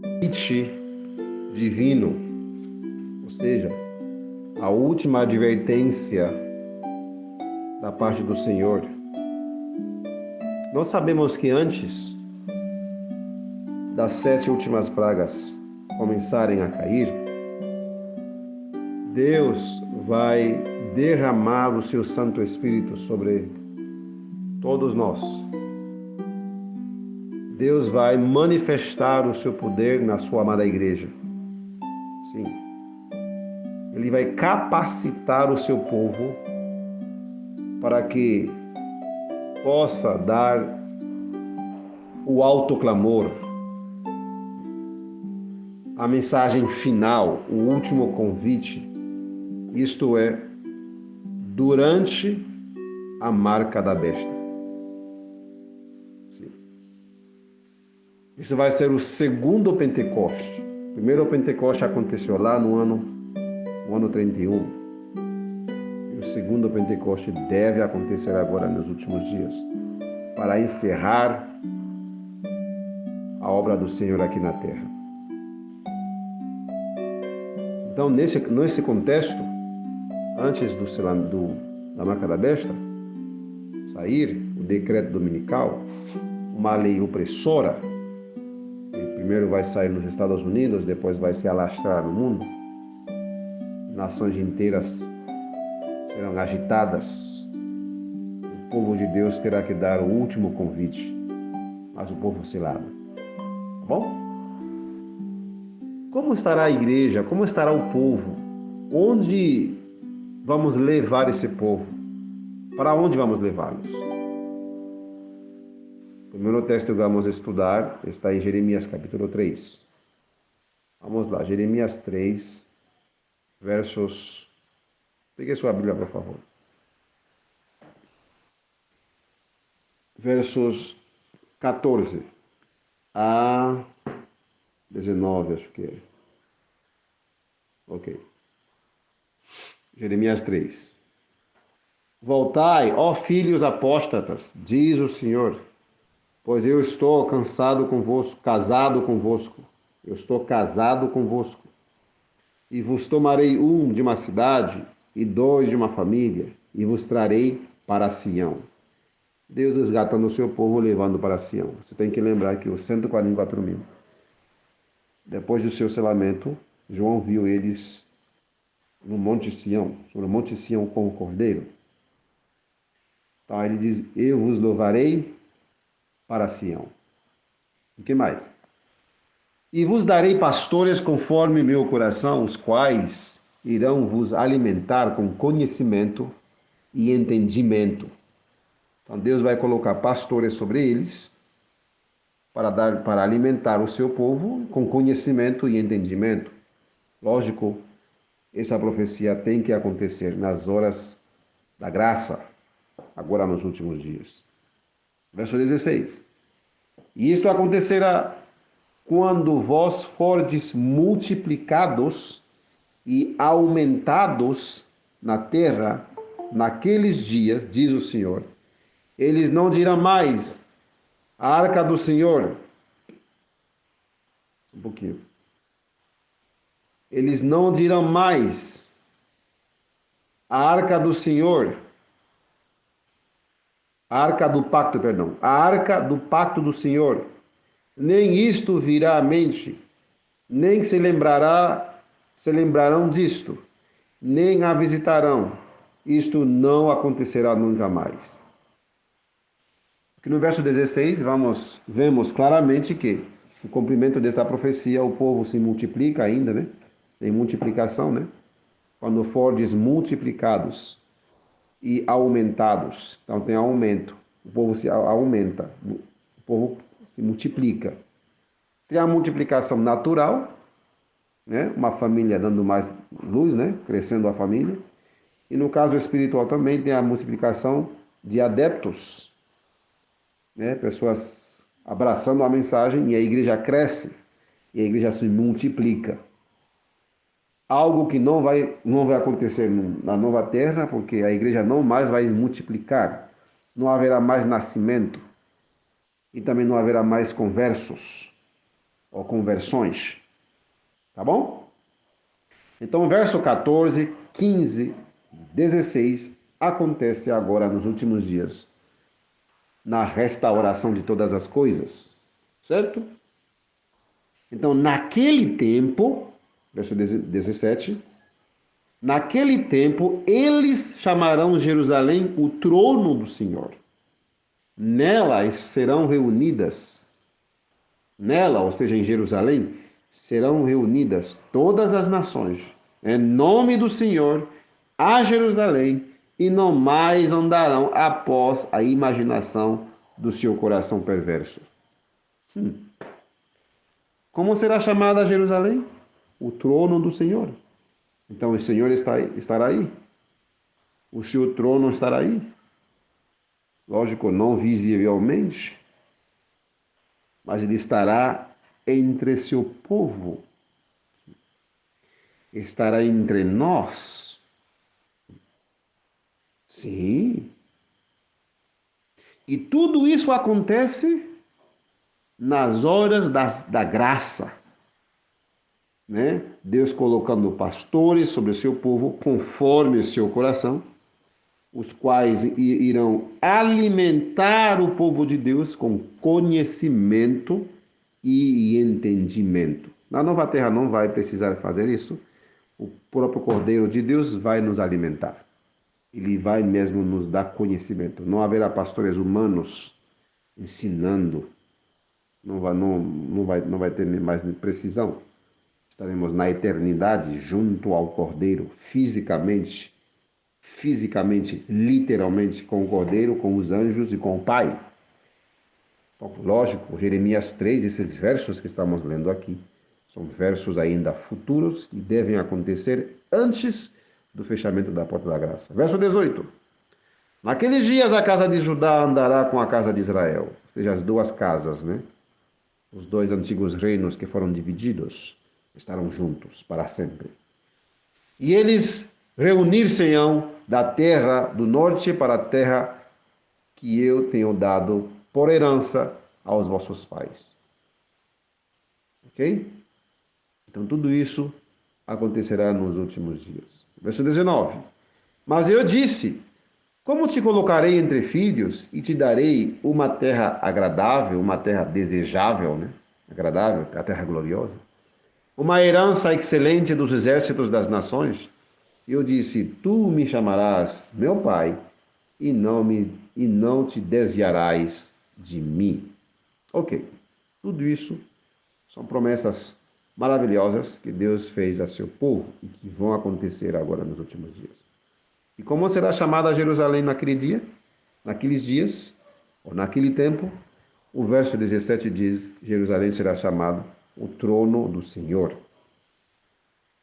convite divino, ou seja, a última advertência da parte do Senhor. Nós sabemos que antes das 7 últimas pragas começarem a cair, Deus vai derramar o seu Santo Espírito sobre todos nós. Deus vai manifestar o seu poder na sua amada igreja. Sim. Ele vai capacitar o seu povo para que possa dar o alto clamor, a mensagem final, o último convite, isto é, durante a marca da besta. Sim. Isso vai ser o segundo Pentecoste. O primeiro Pentecoste aconteceu lá no ano 31. E o segundo Pentecoste deve acontecer agora nos últimos dias, para encerrar a obra do Senhor aqui na terra. Então, nesse contexto, antes da marca da besta sair, o decreto dominical, uma lei opressora, que primeiro vai sair nos Estados Unidos, depois vai se alastrar no mundo, nações inteiras serão agitadas, o povo de Deus terá que dar o último convite, mas o povo selado. Tá bom? Como estará a igreja? Como estará o povo? Onde vamos levar esse povo? Para onde vamos levá-los? O primeiro texto que vamos estudar está em Jeremias capítulo 3. Vamos lá, Jeremias 3, versos... Pegue sua Bíblia, por favor. Versos 14 a 19, acho que é. Ok. Jeremias 3. Voltai, ó filhos apóstatas, diz o Senhor, pois eu estou casado convosco. Eu estou casado convosco. E vos tomarei um de uma cidade e 2 de uma família, e vos trarei para Sião. Deus resgatando o seu povo, levando para Sião. Você tem que lembrar que os 144.000, depois do seu selamento, João viu eles no Monte Sião, sobre o Monte Sião com o Cordeiro. Então ele diz, eu vos louvarei para Sião. O que mais? E vos darei pastores conforme meu coração, os quais irão vos alimentar com conhecimento e entendimento. Então Deus vai colocar pastores sobre eles para alimentar o seu povo com conhecimento e entendimento. Lógico, essa profecia tem que acontecer nas horas da graça, agora nos últimos dias. Verso 16. E isto acontecerá quando vós fordes multiplicados e aumentados na terra, naqueles dias, diz o Senhor, eles não dirão mais, a arca do Senhor. Um pouquinho. Eles não dirão mais, a arca do Senhor. A arca do pacto, perdão. A arca do pacto do Senhor. Nem isto virá à mente, nem se lembrarão disto, nem a visitarão. Isto não acontecerá nunca mais. Aqui no verso 16, vemos claramente que o cumprimento dessa profecia, o povo se multiplica ainda, né? Tem multiplicação, né? Quando fordes multiplicados e aumentados, então tem aumento, o povo se aumenta, o povo se multiplica. Tem a multiplicação natural, né? Uma família dando mais luz, né? Crescendo a família. E no caso espiritual também tem a multiplicação de adeptos, né? Pessoas abraçando a mensagem e a igreja cresce e a igreja se multiplica. Algo que não vai acontecer na nova terra, porque a igreja não mais vai multiplicar. Não haverá mais nascimento e também não haverá mais conversos. ou conversões. Tá bom? Então, verso 14, 15, 16 acontece agora nos últimos dias, na restauração de todas as coisas, certo? Então, naquele tempo, verso 17, naquele tempo eles chamarão Jerusalém o trono do Senhor. Nelas serão reunidas, nela, ou seja, em Jerusalém, serão reunidas todas as nações, em nome do Senhor, a Jerusalém, e não mais andarão após a imaginação do seu coração perverso. Como será chamada Jerusalém? O trono do Senhor. Então o Senhor estará aí. O seu trono estará aí. Lógico, não visivelmente, mas ele estará entre seu povo. Estará entre nós. Sim. E tudo isso acontece nas horas da graça, né? Deus colocando pastores sobre o seu povo, conforme o seu coração, os quais irão alimentar o povo de Deus com conhecimento e entendimento. Na nova terra não vai precisar fazer isso. O próprio Cordeiro de Deus vai nos alimentar. Ele vai mesmo nos dar conhecimento. Não haverá pastores humanos ensinando. Não vai ter mais precisão. Estaremos na eternidade junto ao Cordeiro, fisicamente, literalmente, com o Cordeiro, com os anjos e com o Pai. Bom, lógico, Jeremias 3, esses versos que estamos lendo aqui, são versos ainda futuros que devem acontecer antes do fechamento da porta da graça. Verso 18. Naqueles dias a casa de Judá andará com a casa de Israel, ou seja, as duas casas, né? Os dois antigos reinos que foram divididos estarão juntos para sempre. E eles reunir-se-ão da terra do norte para a terra que eu tenho dado por herança aos vossos pais. Ok? Então tudo isso acontecerá nos últimos dias. Verso 19. Mas eu disse: como te colocarei entre filhos e te darei uma terra agradável, uma terra desejável, né? Agradável, a terra gloriosa, uma herança excelente dos exércitos das nações. Eu disse: tu me chamarás meu pai e não te desviarás de mim. Ok, tudo isso são promessas maravilhosas que Deus fez a seu povo e que vão acontecer agora nos últimos dias. E como será chamada Jerusalém naquele dia? Naqueles dias, ou naquele tempo? O verso 17 diz: Jerusalém será chamada o trono do Senhor.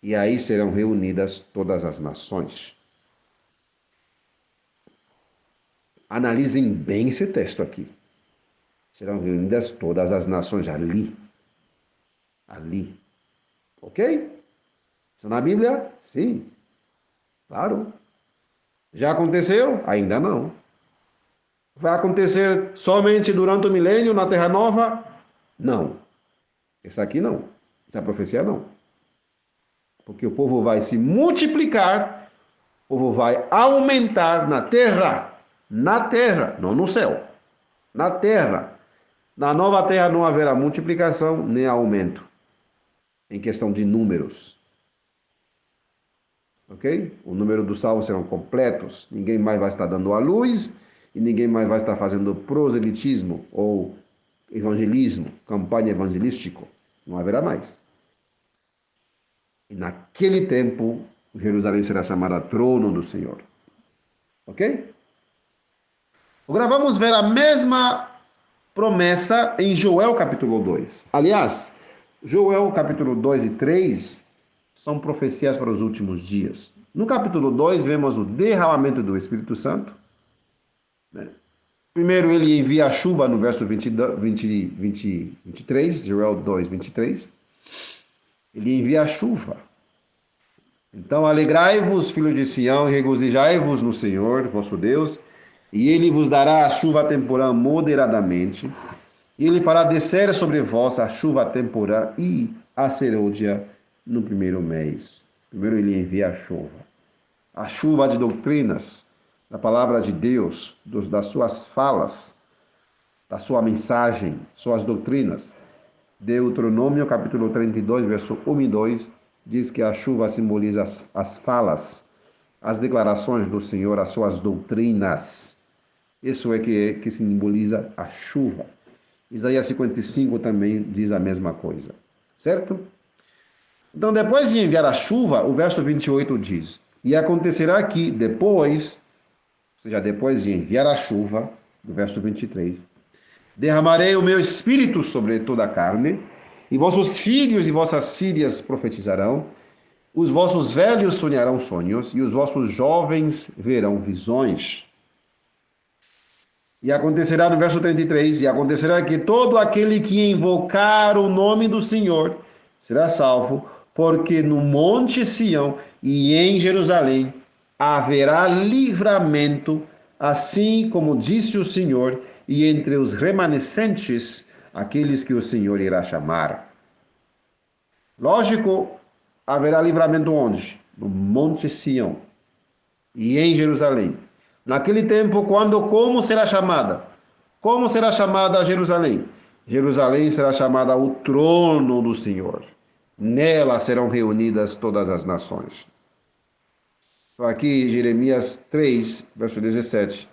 E aí serão reunidas todas as nações. Analisem bem esse texto aqui. Serão reunidas todas as nações ali. Ali. Ok? Isso na Bíblia? Sim. Claro. Já aconteceu? Ainda não. Vai acontecer somente durante o milênio na Terra Nova? Não. Essa aqui não. Essa profecia não. Porque o povo vai se multiplicar, o povo vai aumentar na terra, não no céu, na terra. Na nova terra não haverá multiplicação nem aumento, em questão de números. Ok? O número dos salvos serão completos, ninguém mais vai estar dando à luz e ninguém mais vai estar fazendo proselitismo ou evangelismo, campanha evangelística. Não haverá mais. E naquele tempo, Jerusalém será chamada trono do Senhor. Ok? Agora vamos ver a mesma promessa em Joel capítulo 2. Aliás, Joel capítulo 2 e 3 são profecias para os últimos dias. No capítulo 2 vemos o derramamento do Espírito Santo. Primeiro ele envia a chuva no verso 23, Joel 2, 23. Ele envia a chuva. Então, alegrai-vos, filhos de Sião, e regozijai-vos no Senhor, vosso Deus, e ele vos dará a chuva temporã moderadamente, E ele fará descer sobre vós a chuva temporã e a serôdia no primeiro mês. Primeiro ele envia a chuva de doutrinas, da palavra de Deus, das suas falas, da sua mensagem, suas doutrinas. Deuteronômio capítulo 32, verso 1 e 2, diz que a chuva simboliza as falas, as declarações do Senhor, as suas doutrinas. Isso é que simboliza a chuva. Isaías 55 também diz a mesma coisa, certo? Então, depois de enviar a chuva, o verso 28 diz: e acontecerá que depois, ou seja, depois de enviar a chuva, do verso 23, derramarei o meu espírito sobre toda a carne, e vossos filhos e vossas filhas profetizarão, os vossos velhos sonharão sonhos, e os vossos jovens verão visões. E acontecerá no verso 33, e acontecerá que todo aquele que invocar o nome do Senhor será salvo, porque no monte Sião e em Jerusalém haverá livramento, assim como disse o Senhor, e entre os remanescentes, aqueles que o Senhor irá chamar. Lógico, haverá livramento onde? No monte Sião e em Jerusalém. Naquele tempo, como será chamada? Como será chamada Jerusalém? Jerusalém será chamada o trono do Senhor. Nela serão reunidas todas as nações. Então, aqui, Jeremias 3, verso 17,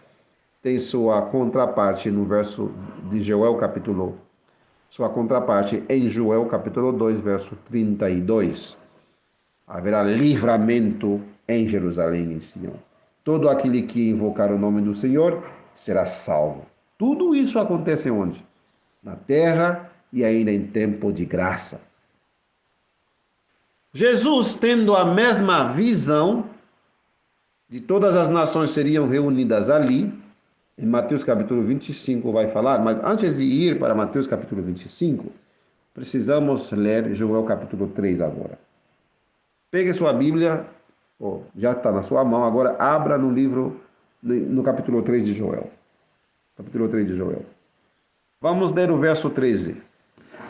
tem sua contraparte no verso de Joel, capítulo. Sua contraparte em Joel, capítulo 2, verso 32. Haverá livramento em Jerusalém e em Sião. Todo aquele que invocar o nome do Senhor será salvo. Tudo isso acontece onde? Na terra e ainda em tempo de graça. Jesus, tendo a mesma visão de todas as nações seriam reunidas ali, em Mateus capítulo 25 vai falar, mas antes de ir para Mateus capítulo 25, precisamos ler Joel capítulo 3 agora. Pegue sua Bíblia, já está na sua mão, agora abra no livro, no capítulo 3 de Joel. Capítulo 3 de Joel. Vamos ler o verso 13.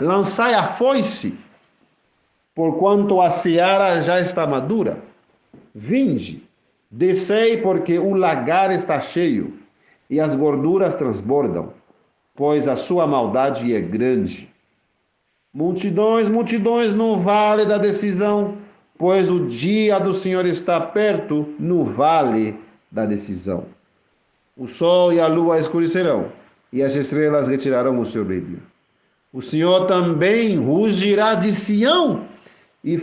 Lançai a foice, porquanto a seara já está madura. Vinde, descei, porque o lagar está cheio, e as gorduras transbordam, pois a sua maldade é grande. Multidões, multidões no vale da decisão, pois o dia do Senhor está perto no vale da decisão. O sol e a lua escurecerão, e as estrelas retirarão o seu brilho. O Senhor também rugirá de Sião, e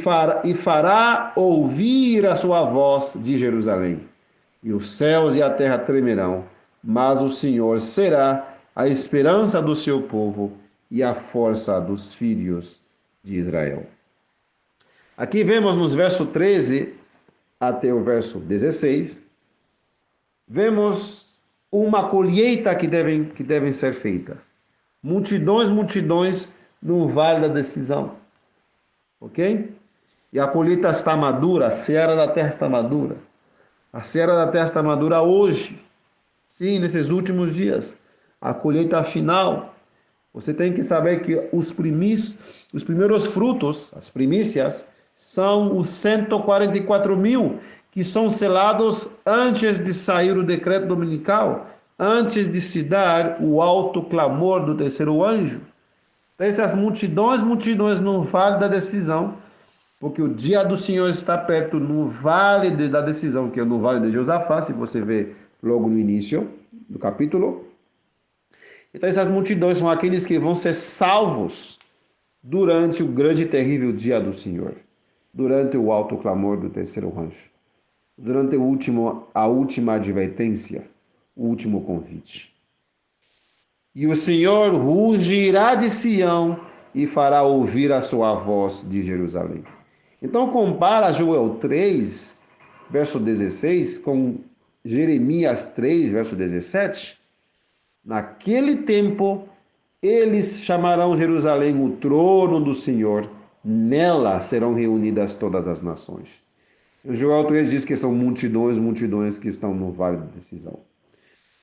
fará ouvir a sua voz de Jerusalém. E os céus e a terra tremerão, mas o Senhor será a esperança do seu povo e a força dos filhos de Israel. Aqui vemos nos versos 13 até o verso 16, vemos uma colheita que devem ser feita. Multidões, multidões no vale da decisão. Ok? E a colheita está madura, a seara da terra está madura. A seara da terra está madura hoje. Sim, nesses últimos dias. A colheita final. Você tem que saber que os primeiros frutos, as primícias, são os 144.000 que são selados antes de sair o decreto dominical, antes de se dar o alto clamor do terceiro anjo. Essas multidões no vale da decisão, porque o dia do Senhor está perto no vale da decisão, que é no vale de Josafá, se você vê logo no início do capítulo. Então essas multidões são aqueles que vão ser salvos durante o grande e terrível dia do Senhor, durante o alto clamor do terceiro anjo, durante a última advertência, o último convite. E o Senhor rugirá de Sião e fará ouvir a sua voz de Jerusalém. Então compara Joel 3, verso 16, com Jeremias 3, verso 17. Naquele tempo, eles chamarão Jerusalém o trono do Senhor. Nela serão reunidas todas as nações. Joel 3 diz que são multidões que estão no vale da decisão.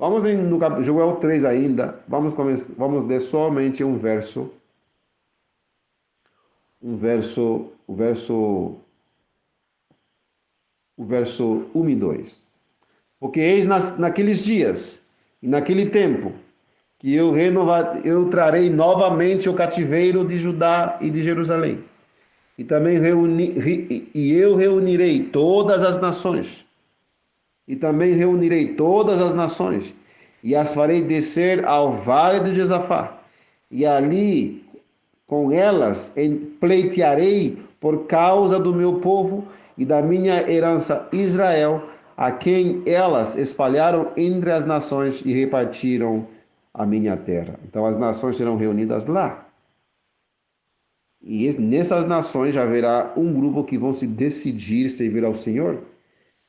Vamos em Joel 3 ainda. Vamos ler somente um verso, o verso 1 e 2. Porque eis naqueles dias e naquele tempo que eu trarei novamente o cativeiro de Judá e de Jerusalém. E também eu reunirei todas as nações. E também reunirei todas as nações e as farei descer ao vale de Josafá. E ali com elas pleitearei por causa do meu povo e da minha herança Israel, a quem elas espalharam entre as nações e repartiram a minha terra. Então as nações serão reunidas lá. E nessas nações já haverá um grupo que vão se decidir servir ao Senhor,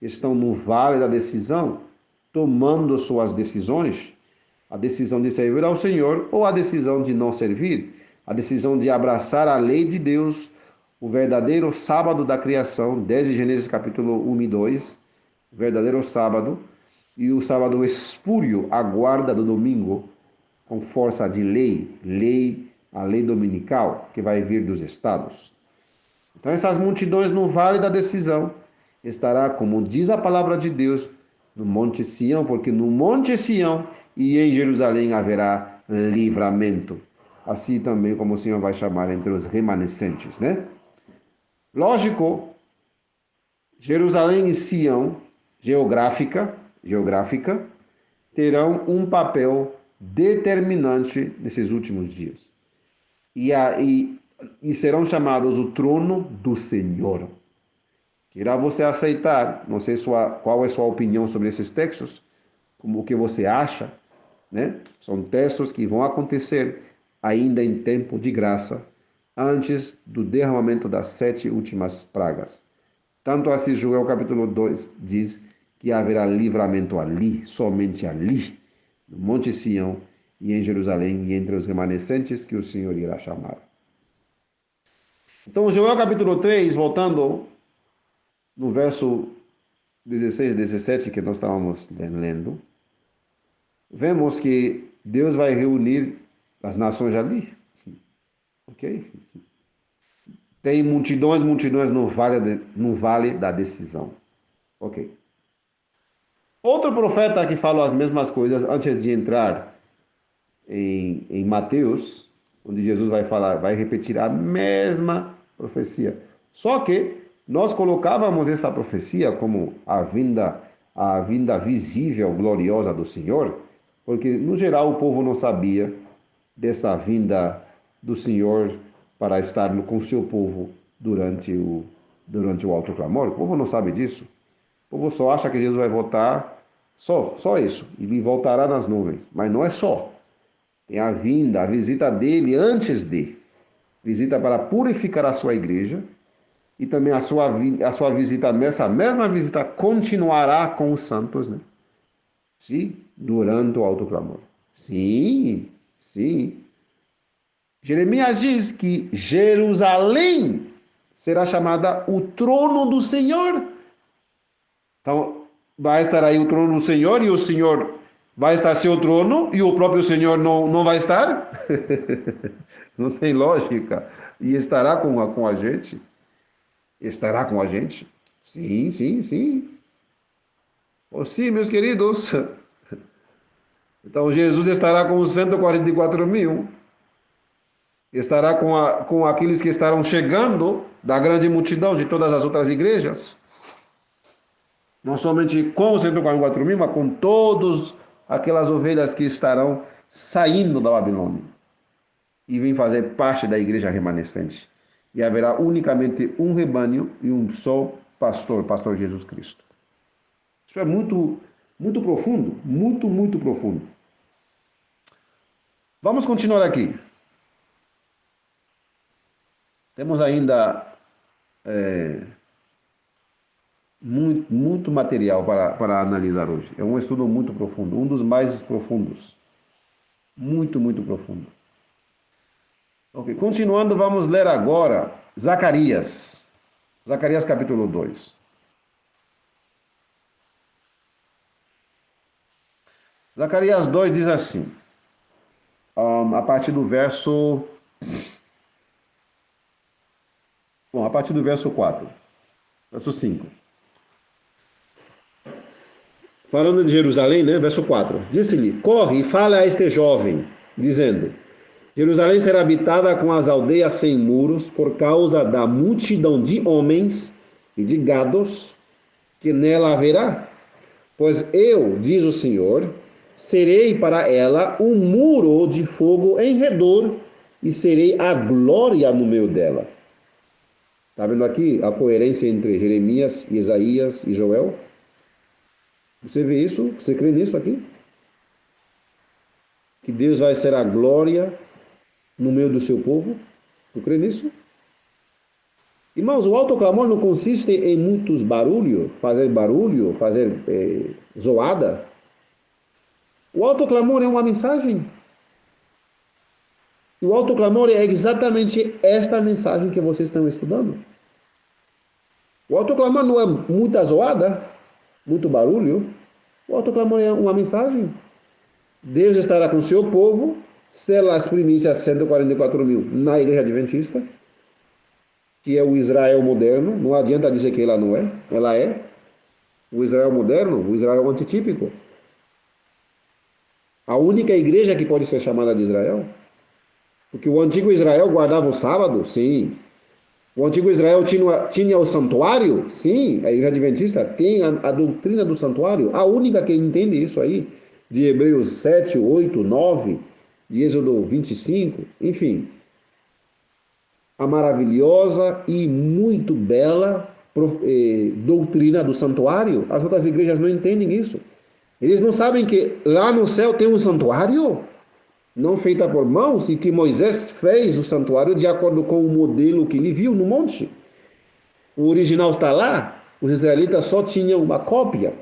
estão no vale da decisão, tomando suas decisões, a decisão de servir ao Senhor ou a decisão de não servir, a decisão de abraçar a lei de Deus, o verdadeiro sábado da criação, desde Gênesis capítulo 1 e 2, o verdadeiro sábado, e o sábado espúrio, a guarda do domingo, com força de a lei dominical, que vai vir dos estados. Então essas multidões no vale da decisão estará, como diz a palavra de Deus, no Monte Sião, porque no Monte Sião e em Jerusalém haverá livramento. Assim também como o Senhor vai chamar entre os remanescentes, né? Lógico, Jerusalém e Sião, geográfica, terão um papel determinante nesses últimos dias. E serão chamados o trono do Senhor. Irá você aceitar, não sei qual é a sua opinião sobre esses textos, como o que você acha, né? São textos que vão acontecer ainda em tempo de graça, antes do derramamento das 7 últimas pragas. Tanto assim, Joel capítulo 2 diz que haverá livramento ali, somente ali, no Monte Sião e em Jerusalém e entre os remanescentes que o Senhor irá chamar. Então, Joel capítulo 3, voltando no verso 16 e 17 que nós estávamos lendo, vemos que Deus vai reunir as nações ali, ok? Tem multidões no vale da decisão, ok? Outro profeta que falou as mesmas coisas antes de entrar em Mateus, onde Jesus vai repetir a mesma profecia. Só que nós colocávamos essa profecia como a vinda visível, gloriosa do Senhor, porque no geral o povo não sabia dessa vinda do Senhor para estar com o seu povo durante o alto clamor. O povo não sabe disso. O povo só acha que Jesus vai voltar, só isso, e voltará nas nuvens. Mas não é só. Tem a vinda, a visita dele antes de. Visita para purificar a sua igreja. E também a sua visita, essa mesma visita continuará com os santos, né? Sim, durante o alto clamor. Sim, sim. Jeremias diz que Jerusalém será chamada o trono do Senhor. Então, vai estar aí o trono do Senhor e o Senhor vai estar seu trono e o próprio Senhor não vai estar? Não tem lógica. E estará com a gente? Estará com a gente? Sim, sim, sim. Oh, sim, meus queridos. Então, Jesus estará com os 144 mil. Estará com aqueles que estarão chegando da grande multidão de todas as outras igrejas. Não somente com os 144 mil, mas com todas aquelas ovelhas que estarão saindo da Babilônia e vêm fazer parte da igreja remanescente. E haverá unicamente um rebanho e um só pastor, pastor Jesus Cristo. Isso é muito, muito profundo, muito, muito profundo. Vamos continuar aqui. Temos ainda muito, muito material para analisar hoje. É um estudo muito profundo, um dos mais profundos. Muito, muito profundo. Ok, continuando, vamos ler agora Zacarias. Zacarias capítulo 2. Zacarias 2 diz assim, a partir do verso... Bom, a partir do verso 4, verso 5. Falando de Jerusalém, né? Verso 4. Disse-lhe, corre e fale a este jovem, dizendo, Jerusalém será habitada com as aldeias sem muros por causa da multidão de homens e de gados que nela haverá. Pois eu, diz o Senhor, serei para ela um muro de fogo em redor e serei a glória no meio dela. Está vendo aqui a coerência entre Jeremias, Isaías e Joel? Você vê isso? Você crê nisso aqui? Que Deus vai ser a glória no meio do seu povo? Tu crê nisso? Irmãos, o autoclamor não consiste em muitos barulho, fazer zoada. O autoclamor é uma mensagem. E o autoclamor é exatamente esta mensagem que vocês estão estudando. O autoclamor não é muita zoada, muito barulho. O autoclamor é uma mensagem. Deus estará com o seu povo, sela as primícias 144 mil na igreja adventista, que é o Israel moderno. Não adianta dizer que ela não é, ela é. O Israel moderno, o Israel antitípico. A única igreja que pode ser chamada de Israel. Porque o antigo Israel guardava o sábado, sim. O antigo Israel tinha o santuário, sim. A igreja adventista tem a doutrina do santuário. A única que entende isso aí, de Hebreus 7, 8, 9, de Êxodo 25, enfim. A maravilhosa e muito bela doutrina do santuário. As outras igrejas não entendem isso. Eles não sabem que lá no céu tem um santuário, não feita por mãos, e que Moisés fez o santuário de acordo com o modelo que ele viu no monte. O original está lá, os israelitas só tinham uma cópia,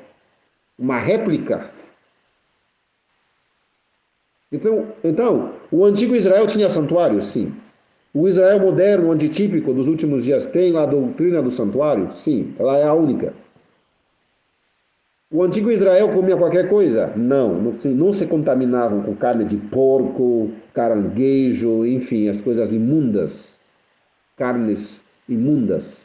uma réplica. Então, o antigo Israel tinha santuário? Sim. O Israel moderno, antitípico dos últimos dias, tem a doutrina do santuário? Sim, ela é a única. O antigo Israel comia qualquer coisa? Não se contaminavam com carne de porco, caranguejo, enfim, as coisas imundas, carnes imundas.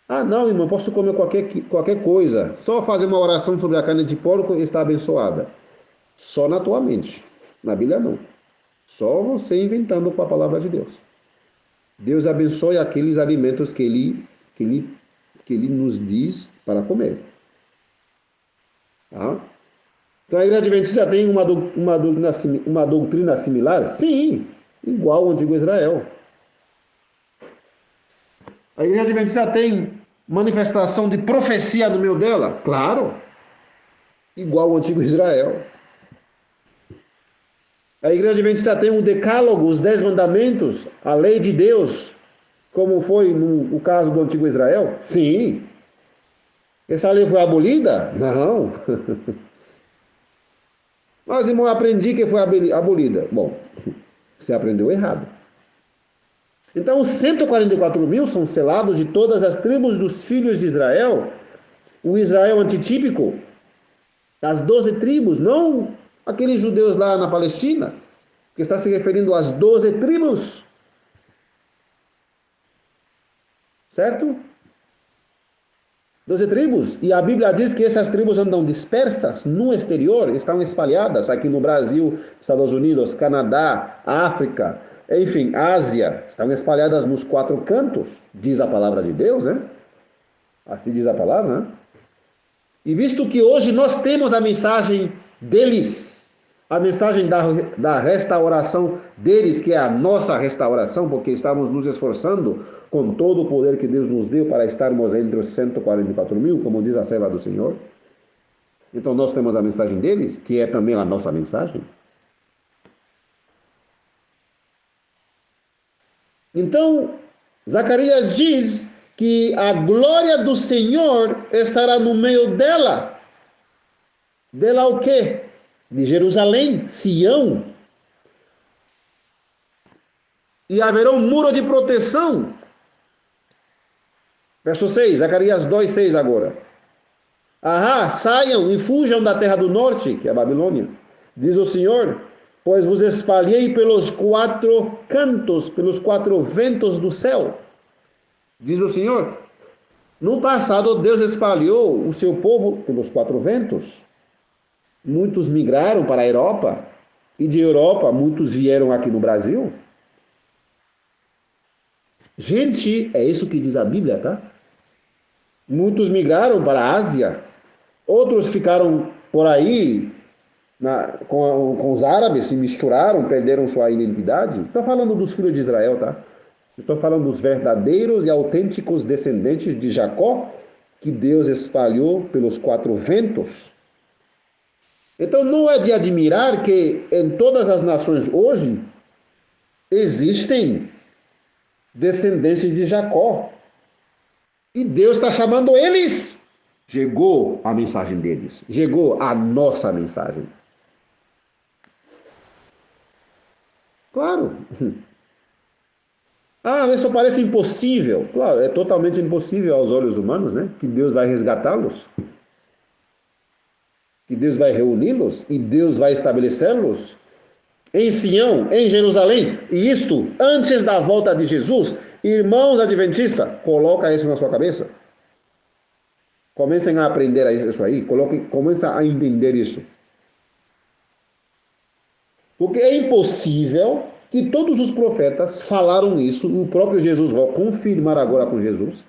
Ah, não, irmão, posso comer qualquer coisa. Só fazer uma oração sobre a carne de porco e está abençoada. Só na tua mente. Na Bíblia não. Só você inventando com a palavra de Deus. Deus abençoe aqueles alimentos que ele nos diz para comer. Tá? Então a igreja adventista tem uma doutrina similar? Sim, igual ao antigo Israel. A igreja adventista tem manifestação de profecia no meio dela? Claro, igual ao antigo Israel. A igreja adventista tem um decálogo, os 10 mandamentos, a lei de Deus, como foi no caso do antigo Israel? Sim. Essa lei foi abolida? Não. Mas, irmão, eu aprendi que foi abolida. Bom, você aprendeu errado. Então, os 144 mil são selados de todas as tribos dos filhos de Israel. O Israel antitípico, das 12 tribos, não aqueles judeus lá na Palestina, que está se referindo às 12 tribos. Certo? 12 tribos. E a Bíblia diz que essas tribos andam dispersas no exterior, estão espalhadas aqui no Brasil, Estados Unidos, Canadá, África, enfim, Ásia, estão espalhadas nos 4 cantos, diz a palavra de Deus, né? Assim diz a palavra, né? E visto que hoje nós temos a mensagem deles, a mensagem da restauração deles, que é a nossa restauração, porque estamos nos esforçando com todo o poder que Deus nos deu para estarmos entre os 144 mil, como diz a serva do Senhor. Então nós temos a mensagem deles, que é também a nossa mensagem. Então, Zacarias diz que a glória do Senhor estará no meio dela. Dela o quê? De Jerusalém, Sião. E haverá um muro de proteção. Verso 6, Zacarias 2:6 agora. Ahá, saiam e fujam da terra do norte, que é a Babilônia, diz o Senhor, pois vos espalhei pelos quatro cantos, pelos quatro ventos do céu, diz o Senhor. No passado, Deus espalhou o seu povo pelos quatro ventos. Muitos migraram para a Europa, e de Europa, muitos vieram aqui no Brasil. Gente, é isso que diz a Bíblia, tá? Muitos migraram para a Ásia, outros ficaram por aí com os árabes, se misturaram, perderam sua identidade. Estou falando dos filhos de Israel, tá? Estou falando dos verdadeiros e autênticos descendentes de Jacó, que Deus espalhou pelos quatro ventos. Então não é de admirar que em todas as nações hoje existem descendentes de Jacó. E Deus está chamando eles. Chegou a mensagem deles. Chegou a nossa mensagem. Claro. Ah, isso parece impossível. Claro, é totalmente impossível aos olhos humanos, né? Que Deus vai resgatá-los. Que Deus vai reuni-los e Deus vai estabelecê-los em Sião, em Jerusalém. E isto antes da volta de Jesus. Irmãos adventistas, coloca isso na sua cabeça. Comecem a aprender isso aí. Comecem a entender isso. Porque é impossível que todos os profetas falaram isso, o próprio Jesus vai confirmar agora com Jesus,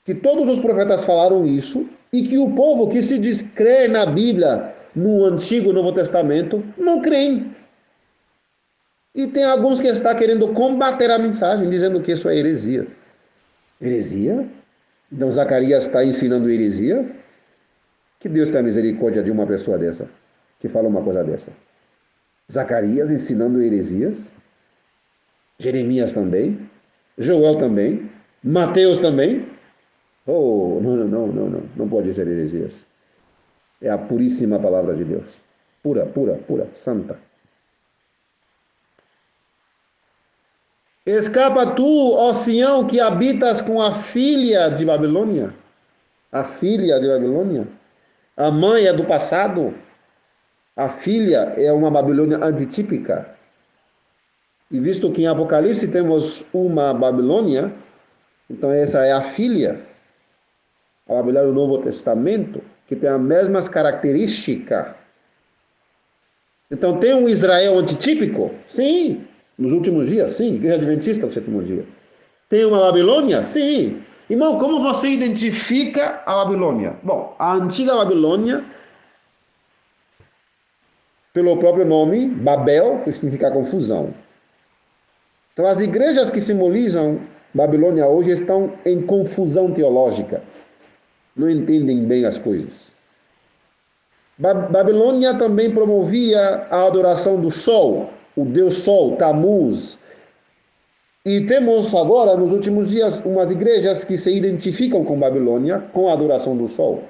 que todos os profetas falaram isso, e que o povo que se diz crer na Bíblia, no Antigo e Novo Testamento, não creem. E tem alguns que estão querendo combater a mensagem, dizendo que isso é heresia. Heresia? Então Zacarias está ensinando heresia? Que Deus tenha misericórdia de uma pessoa dessa, que fala uma coisa dessa. Zacarias ensinando heresias, Jeremias também, Joel também, Mateus também. Oh, não pode ser heresias. É a puríssima palavra de Deus. Pura, pura, pura, santa. Escapa tu, ó Sião, que habitas com a filha de Babilônia. A filha de Babilônia. A mãe é do passado. A filha é uma Babilônia antitípica. E visto que em Apocalipse temos uma Babilônia, então essa é a filha, a Babilônia do Novo Testamento, que tem as mesmas características. Então tem um Israel antitípico? Sim. Nos últimos dias? Sim. Igreja Adventista do sétimo dia. Tem uma Babilônia? Sim. Irmão, como você identifica a Babilônia? Bom, a antiga Babilônia, pelo próprio nome, Babel, que significa confusão. Então, as igrejas que simbolizam Babilônia hoje estão em confusão teológica. Não entendem bem as coisas. Babilônia também promovia a adoração do sol, o deus sol, Tammuz. E temos agora, nos últimos dias, umas igrejas que se identificam com Babilônia, com a adoração do sol.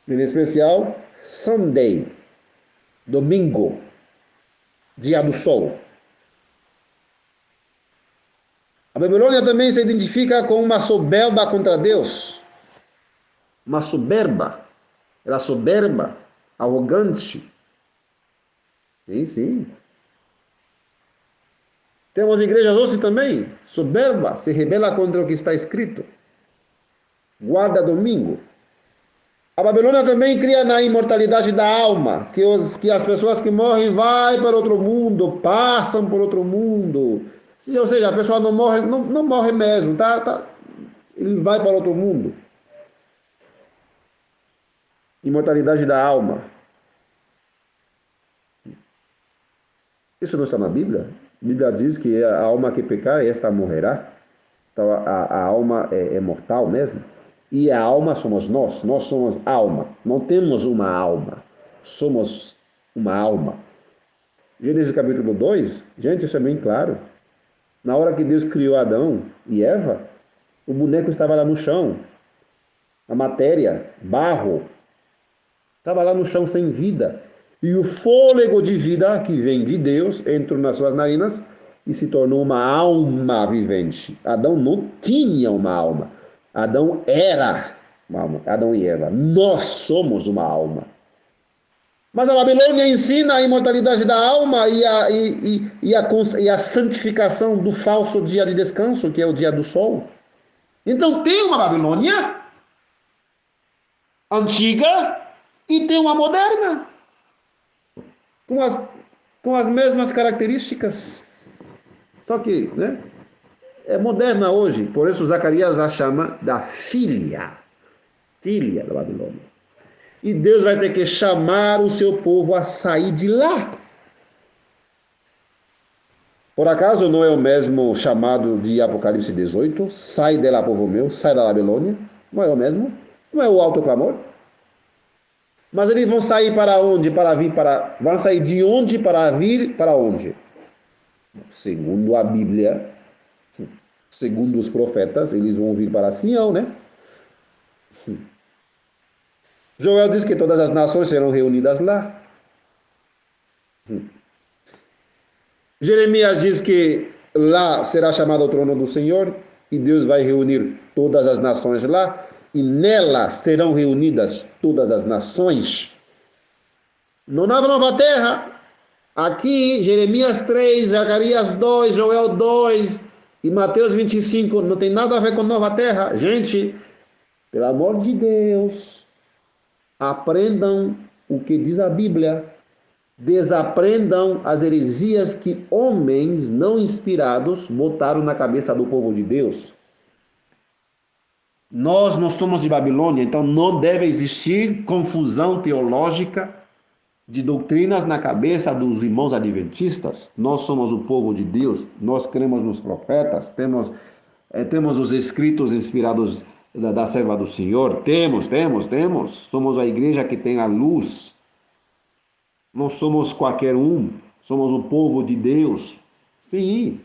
Em especial, Sunday, domingo, dia do sol. A Babilônia também se identifica com uma soberba contra Deus. Uma soberba. Era soberba, arrogante. Sim, sim. Temos igrejas hoje também, soberba, se rebela contra o que está escrito. Guarda domingo. A Babilônia também cria na imortalidade da alma, que as pessoas que morrem vão para outro mundo, passam por outro mundo. Ou seja, a pessoa não morre, não morre mesmo, tá? Ele vai para outro mundo. Imortalidade da alma. Isso não está na Bíblia? A Bíblia diz que a alma que pecar, esta morrerá. Então a alma é mortal mesmo. E a alma somos nós somos alma. Não temos uma alma, somos uma alma. Gênesis capítulo 2, gente, isso é bem claro. Na hora que Deus criou Adão e Eva, o boneco estava lá no chão. A matéria, barro, estava lá no chão sem vida. E o fôlego de vida que vem de Deus entrou nas suas narinas e se tornou uma alma vivente. Adão não tinha uma alma. Adão era Uma alma. Adão e Eva. Nós somos uma alma. Mas a Babilônia ensina a imortalidade da alma e a santificação do falso dia de descanso, que é o dia do sol. Então tem uma Babilônia antiga e tem uma moderna, com as, com as mesmas características. Só que, né, é moderna hoje, por isso Zacarias a chama da filha da Babilônia. E Deus vai ter que chamar o seu povo a sair de lá. Por acaso não é o mesmo chamado de Apocalipse 18? Sai dela, povo meu, sai da Babilônia. Não é o mesmo? Não é o alto clamor? Mas eles vão sair para onde? Para vir para... Vão sair de onde para vir para onde? Segundo a Bíblia, segundo os profetas, eles vão vir para Sião, né? Joel diz que todas as nações serão reunidas lá. Jeremias diz que lá será chamado o trono do Senhor e Deus vai reunir todas as nações lá e nela serão reunidas todas as nações. Não na nova terra. Aqui, Jeremias 3, Zacarias 2, Joel 2 e Mateus 25 não tem nada a ver com nova terra. Gente, pelo amor de Deus, aprendam o que diz a Bíblia. Desaprendam as heresias que homens não inspirados botaram na cabeça do povo de Deus. Nós não somos de Babilônia, então não deve existir confusão teológica de doutrinas na cabeça dos irmãos adventistas. Nós somos o povo de Deus, nós cremos nos profetas, temos os escritos inspirados da serva do Senhor, temos. Somos a igreja que tem a luz. Não somos qualquer um, somos o povo de Deus. Sim.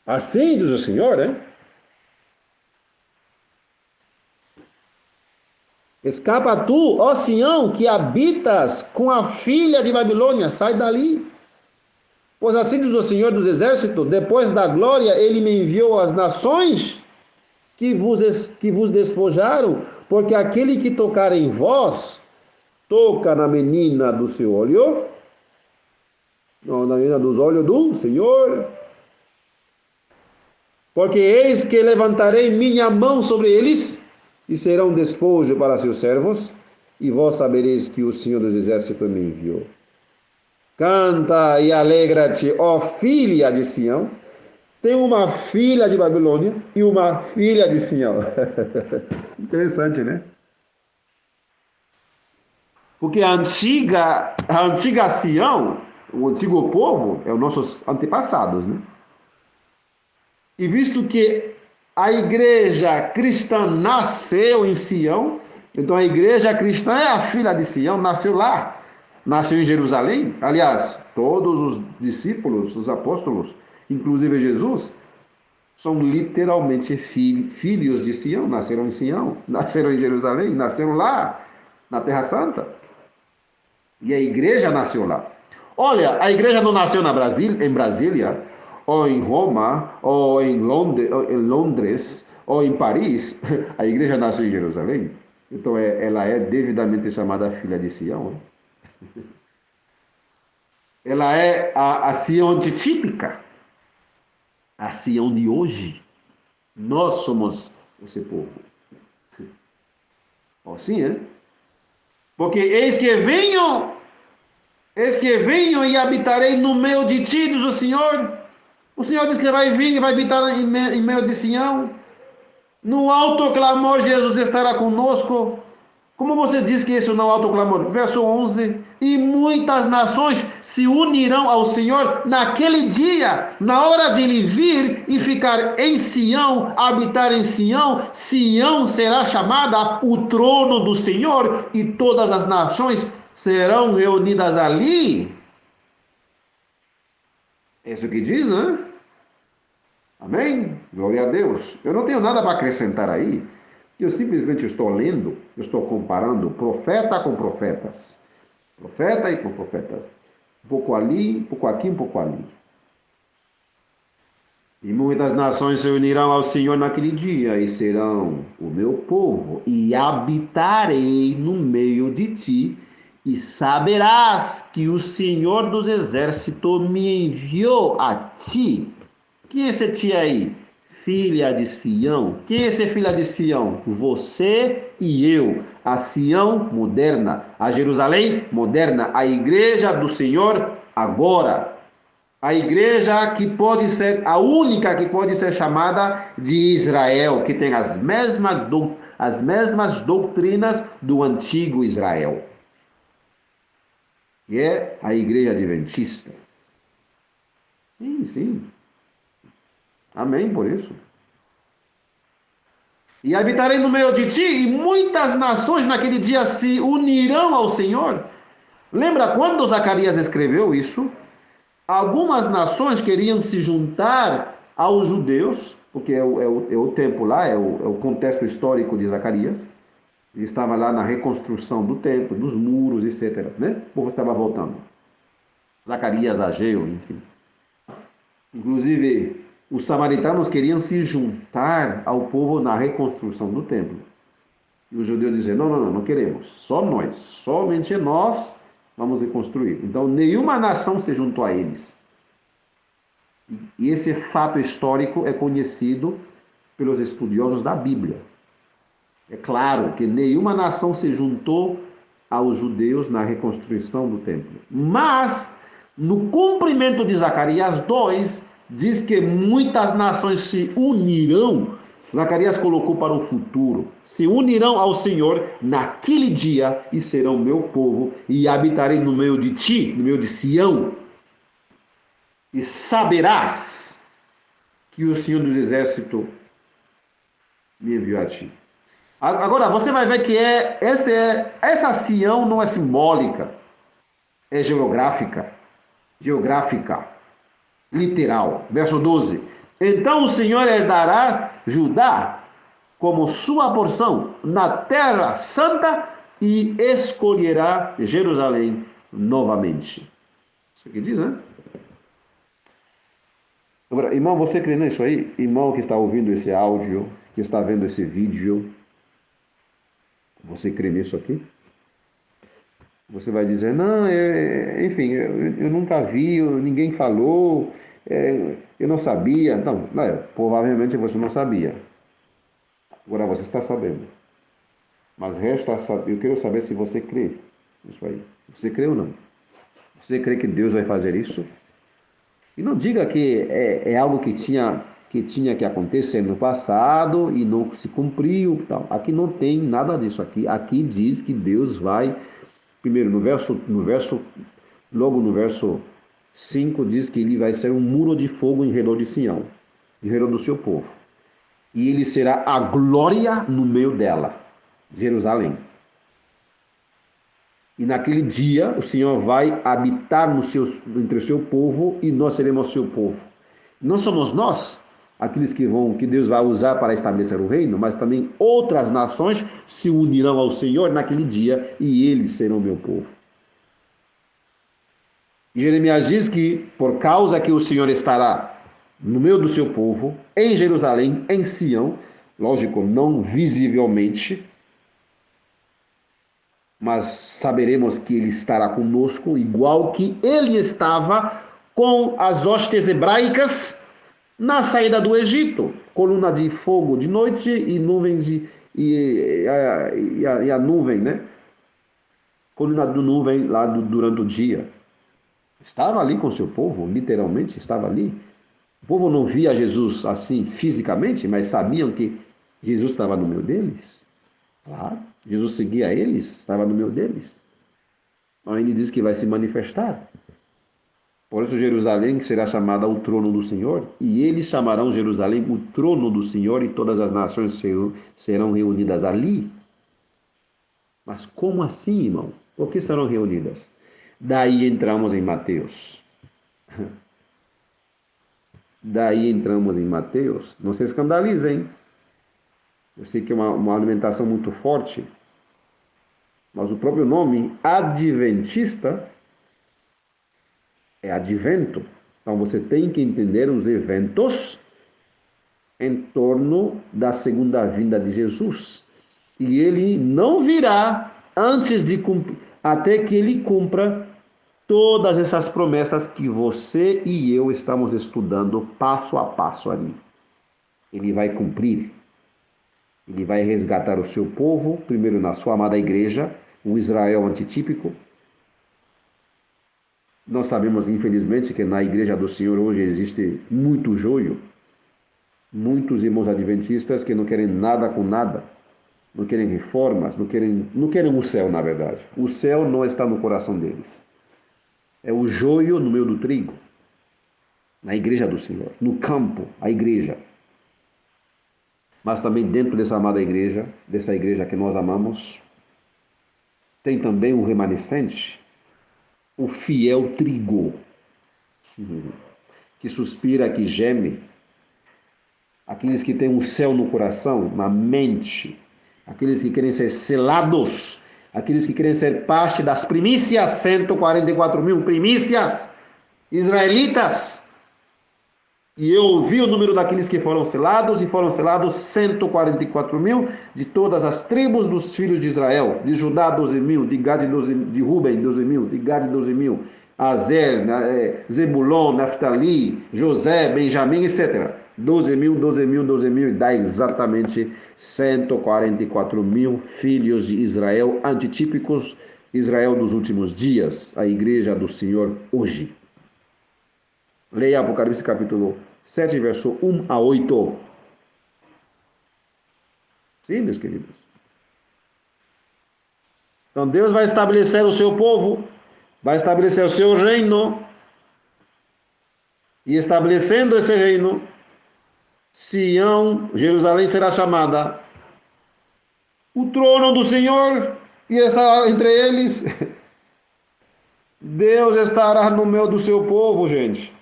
Assim diz o Senhor, né? Escapa tu, ó Sião, que habitas com a filha de Babilônia, sai dali. Pois assim diz o Senhor dos Exércitos, depois da glória ele me enviou às nações que vos despojaram, porque aquele que tocar em vós, toca na menina do seu olho, não, na menina dos olhos do Senhor. Porque eis que levantarei minha mão sobre eles, e serão despojo para seus servos, e vós sabereis que o Senhor dos Exércitos me enviou. Canta e alegra-te, ó filha de Sião. Tem uma filha de Babilônia e uma filha de Sião. Interessante, né? Porque a antiga Sião, o antigo povo, é os nossos antepassados, né? E visto que a igreja cristã nasceu em Sião, então a igreja cristã é a filha de Sião, nasceu lá, nasceu em Jerusalém. Aliás, todos os discípulos, os apóstolos, inclusive Jesus, são literalmente filhos de Sião, nasceram em Sião, nasceram em Jerusalém, nasceram lá, na Terra Santa. E a igreja nasceu lá. Olha, a igreja não nasceu em Brasília, ou em Roma, ou em Londres, ou em Paris. A igreja nasceu em Jerusalém. Então ela é devidamente chamada filha de Sião. Ela é a Sião típica. A Sião de hoje. Nós somos esse povo. Assim, é? Porque eis que venho e habitarei no meio de ti, diz o Senhor. O Senhor diz que vai vir e vai habitar em meio de Sião. No alto clamor, Jesus estará conosco. Como você diz que isso não é alto clamor? Verso 11. E muitas nações se unirão ao Senhor naquele dia, na hora de ele vir e ficar em Sião, habitar em Sião. Sião será chamada o trono do Senhor e todas as nações serão reunidas ali. É isso que diz, né? Amém? Glória a Deus. Eu não tenho nada para acrescentar aí. Eu simplesmente estou lendo, eu estou comparando profeta com profetas. Profeta e com profetas. Um pouco ali, um pouco aqui, um pouco ali. E muitas nações se unirão ao Senhor naquele dia e serão o meu povo, e habitarei no meio de ti, e saberás que o Senhor dos exércitos me enviou a ti. Quem é esse ti aí? Filha de Sião. Quem é esse filha de Sião? Você e eu. A Sião moderna, a Jerusalém moderna, a igreja do Senhor agora. A igreja que pode ser a única que pode ser chamada de Israel, que tem as mesmas doutrinas do antigo Israel, que é a igreja adventista. Sim, sim. Amém por isso. E habitarei no meio de ti, e muitas nações naquele dia se unirão ao Senhor. Lembra quando Zacarias escreveu isso? Algumas nações queriam se juntar aos judeus, porque é o templo lá, é o contexto histórico de Zacarias. Ele estava lá na reconstrução do templo, dos muros, etc. Né? O povo estava voltando. Zacarias, Ageu, enfim. Inclusive, os samaritanos queriam se juntar ao povo na reconstrução do templo. E os judeus diziam, não, não, não, não queremos. Só nós, somente nós vamos reconstruir. Então, nenhuma nação se juntou a eles. E esse fato histórico é conhecido pelos estudiosos da Bíblia. É claro que nenhuma nação se juntou aos judeus na reconstrução do templo. Mas, no cumprimento de Zacarias 2, diz que muitas nações se unirão. Zacarias colocou para o futuro. Se unirão ao Senhor naquele dia e serão meu povo, e habitarei no meio de ti, no meio de Sião. E saberás que o Senhor dos Exércitos me enviou a ti. Agora, você vai ver que essa Sião não é simbólica, é geográfica, literal. Verso 12. Então o Senhor herdará Judá como sua porção na terra santa e escolherá Jerusalém novamente. Isso que diz, né? Agora, irmão, você crê nisso aí? Irmão que está ouvindo esse áudio, que está vendo esse vídeo, você crê nisso aqui? Você vai dizer, não, enfim, eu nunca vi, ninguém falou, eu não sabia. Não, provavelmente você não sabia. Agora você está sabendo. Mas resta saber, eu quero saber se você crê nisso aí. Você crê ou não? Você crê que Deus vai fazer isso? E não diga que é algo que tinha que acontecer no passado e não se cumpriu. Tal. Aqui não tem nada disso. Aqui diz que Deus vai. Primeiro, logo no verso 5, diz que ele vai ser um muro de fogo em redor de Sião, em redor do seu povo. E ele será a glória no meio dela, Jerusalém. E naquele dia o Senhor vai habitar entre o seu povo e nós seremos seu povo. Não somos nós aqueles que Deus vai usar para estabelecer o reino, mas também outras nações se unirão ao Senhor naquele dia e eles serão meu povo. E Jeremias diz que por causa que o Senhor estará no meio do seu povo, em Jerusalém, em Sião, lógico, não visivelmente, mas saberemos que ele estará conosco, igual que ele estava com as hostes hebraicas na saída do Egito. Coluna de fogo de noite e nuvens e a nuvem, né? Coluna de nuvem lá durante o dia. Estava ali com seu povo, literalmente estava ali. O povo não via Jesus assim fisicamente, mas sabiam que Jesus estava no meio deles. Claro, Jesus seguia eles, estava no meio deles. Então ele diz que vai se manifestar. Por isso Jerusalém será chamada o trono do Senhor, e eles chamarão Jerusalém o trono do Senhor, e todas as nações serão reunidas ali. Mas como assim, irmão? Por que serão reunidas? Daí entramos em Mateus. Não se escandalizem. Eu sei que é uma alimentação muito forte, mas o próprio nome, adventista, é advento. Então você tem que entender os eventos em torno da segunda vinda de Jesus. E ele não virá antes de até que ele cumpra todas essas promessas que você e eu estamos estudando passo a passo ali. Ele vai cumprir. Ele vai resgatar o seu povo, primeiro na sua amada igreja, o Israel antitípico. Nós sabemos, infelizmente, que na igreja do Senhor hoje existe muito joio, muitos irmãos adventistas que não querem nada com nada, não querem reformas, não querem o céu, na verdade. O céu não está no coração deles. É o joio no meio do trigo, na igreja do Senhor, no campo, a igreja. Mas também dentro dessa amada igreja, dessa igreja que nós amamos, tem também o remanescente, o fiel trigo, que suspira, que geme, aqueles que têm um céu no coração, na mente, aqueles que querem ser selados, aqueles que querem ser parte das primícias, 144 mil primícias israelitas. E eu ouvi o número daqueles que foram selados, e foram selados 144 mil de todas as tribos dos filhos de Israel. De Judá, 12 mil, de Gad, 12, de Ruben, 12 mil, de Gad, 12 mil, Azer, Zebulon, Naftali, José, Benjamim, etc. 12 mil, 12 mil, 12 mil, e dá exatamente 144 mil filhos de Israel, antitípicos, Israel dos últimos dias, a igreja do Senhor hoje. Leia Apocalipse capítulo 7, verso 1 a 8. Sim, meus queridos. Então Deus vai estabelecer o seu povo, vai estabelecer o seu reino, e estabelecendo esse reino, Sião, Jerusalém será chamada o trono do Senhor, e estará entre eles. Deus estará no meio do seu povo, gente.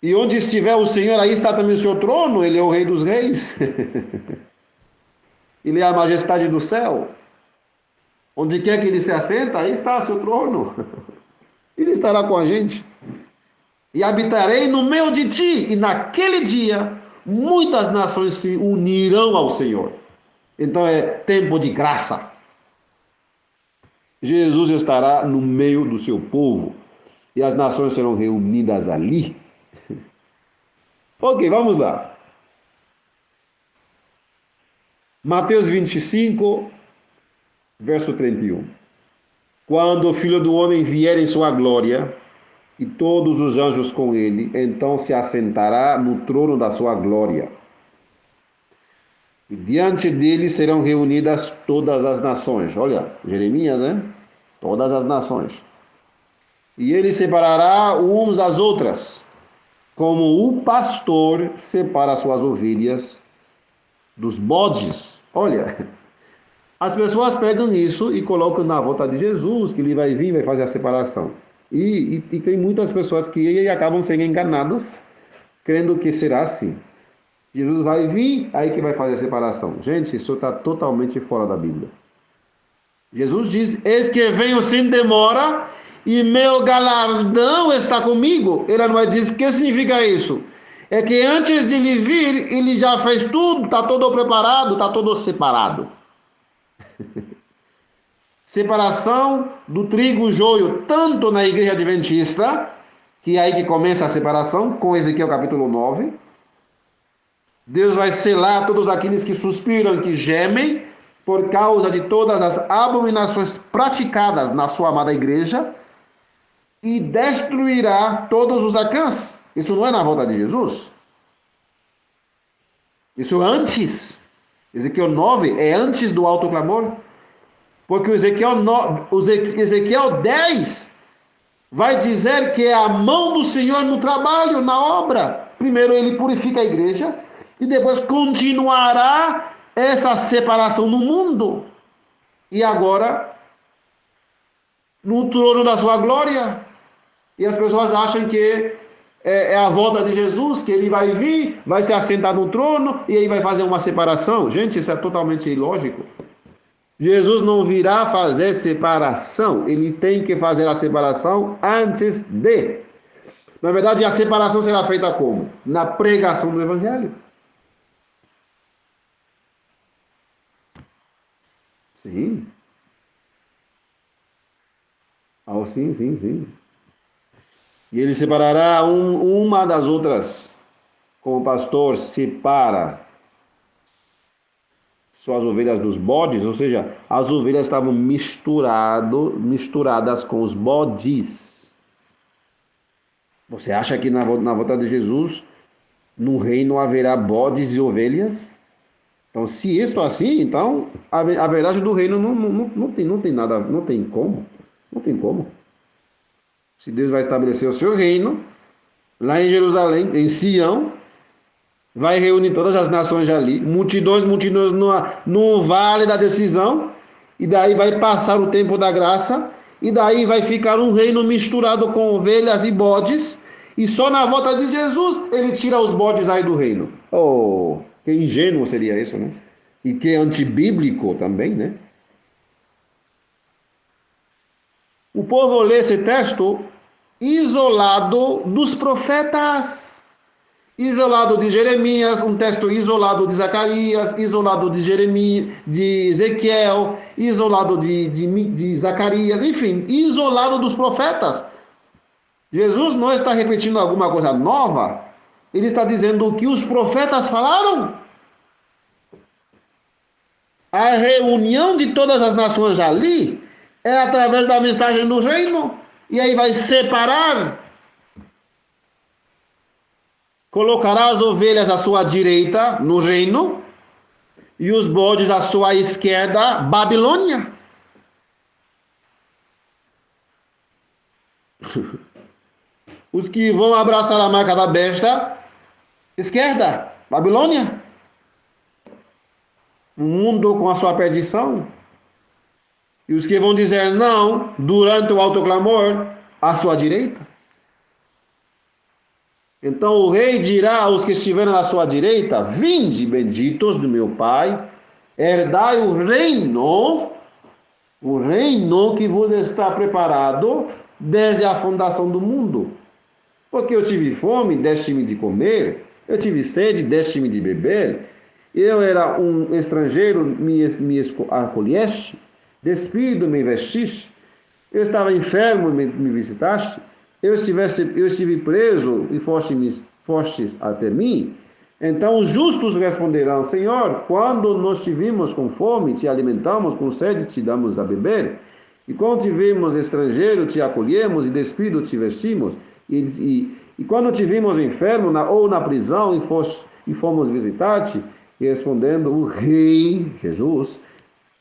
E onde estiver o Senhor, aí está também o seu trono. Ele é o Rei dos Reis. Ele é a majestade do céu. Onde quer que ele se assenta, aí está o seu trono. Ele estará com a gente. E habitarei no meio de ti. E naquele dia, muitas nações se unirão ao Senhor. Então é tempo de graça. Jesus estará no meio do seu povo. E as nações serão reunidas ali. Ok, vamos lá. Mateus 25, verso 31. Quando o Filho do Homem vier em sua glória, e todos os anjos com ele, então se assentará no trono da sua glória. E diante dele serão reunidas todas as nações. Olha, Jeremias, né? Todas as nações. E ele separará uns das outras, como o pastor separa suas ovelhas dos bodes. Olha, as pessoas pegam isso e colocam na volta de Jesus, que ele vai vir e vai fazer a separação. E tem muitas pessoas que acabam sendo enganadas, crendo que será assim. Jesus vai vir, aí que vai fazer a separação. Gente, isso está totalmente fora da Bíblia. Jesus diz: eis que venho sem demora, e meu galardão está comigo. Ele não vai dizer o que significa isso. É que antes de ele vir, ele já fez tudo, está todo preparado, está todo separado. Separação do trigo e joio, tanto na igreja adventista, que é aí que começa a separação, com Ezequiel capítulo 9. Deus vai selar todos aqueles que suspiram, que gemem, por causa de todas as abominações praticadas na sua amada igreja, e destruirá todos os Acãs. Isso não é na volta de Jesus. Isso é antes. Ezequiel 9 é antes do alto clamor. Porque o Ezequiel 10 vai dizer que é a mão do Senhor no trabalho, na obra. Primeiro ele purifica a igreja e depois continuará essa separação no mundo. E agora, no trono da sua glória. E as pessoas acham que é a volta de Jesus, que ele vai vir, vai se assentar no trono e aí vai fazer uma separação. Gente, isso é totalmente ilógico. Jesus não virá fazer separação, ele tem que fazer a separação antes de. Na verdade, a separação será feita como? Na pregação do Evangelho. Sim. Ah, sim, sim, sim. E ele separará uma das outras, como o pastor separa suas ovelhas dos bodes, ou seja, as ovelhas estavam misturadas com os bodes. Você acha que na volta de Jesus, no reino haverá bodes e ovelhas? Então, se isto é assim, então a verdade do reino não tem nada, não tem como. Não tem como. Se Deus vai estabelecer o seu reino, lá em Jerusalém, em Sião, vai reunir todas as nações ali, multidões, multidões no vale da decisão, e daí vai passar o tempo da graça, e daí vai ficar um reino misturado com ovelhas e bodes, e só na volta de Jesus ele tira os bodes aí do reino. Oh, que ingênuo seria isso, né? E que antibíblico também, né? O povo lê esse texto isolado dos profetas. Isolado de Jeremias, um texto isolado de Zacarias, isolado de Jeremias, de Ezequiel, isolado de Zacarias, enfim, isolado dos profetas. Jesus não está repetindo alguma coisa nova, ele está dizendo o que os profetas falaram. A reunião de todas as nações ali é através da mensagem do reino, e aí vai separar. Colocará as ovelhas à sua direita no reino e os bodes à sua esquerda, Babilônia. Os que vão abraçar a marca da besta, esquerda, Babilônia. O mundo com a sua perdição. E os que vão dizer não, durante o alto clamor, à sua direita. Então o rei dirá aos que estiverem à sua direita: vinde, benditos do meu Pai, herdai o reino que vos está preparado desde a fundação do mundo. Porque eu tive fome, deste-me de comer, eu tive sede, deste-me de beber, eu era um estrangeiro, me acolheste, despido, me vestiste, eu estava enfermo, me visitaste, eu estive preso e fostes até mim. Então os justos responderão: Senhor, quando nós tivemos com fome, te alimentamos, com sede te damos a beber, e quando tivemos estrangeiro, te acolhemos, e despido te vestimos, e quando te vimos enfermo ou na prisão e fomos visitar-te, e respondendo o rei Jesus,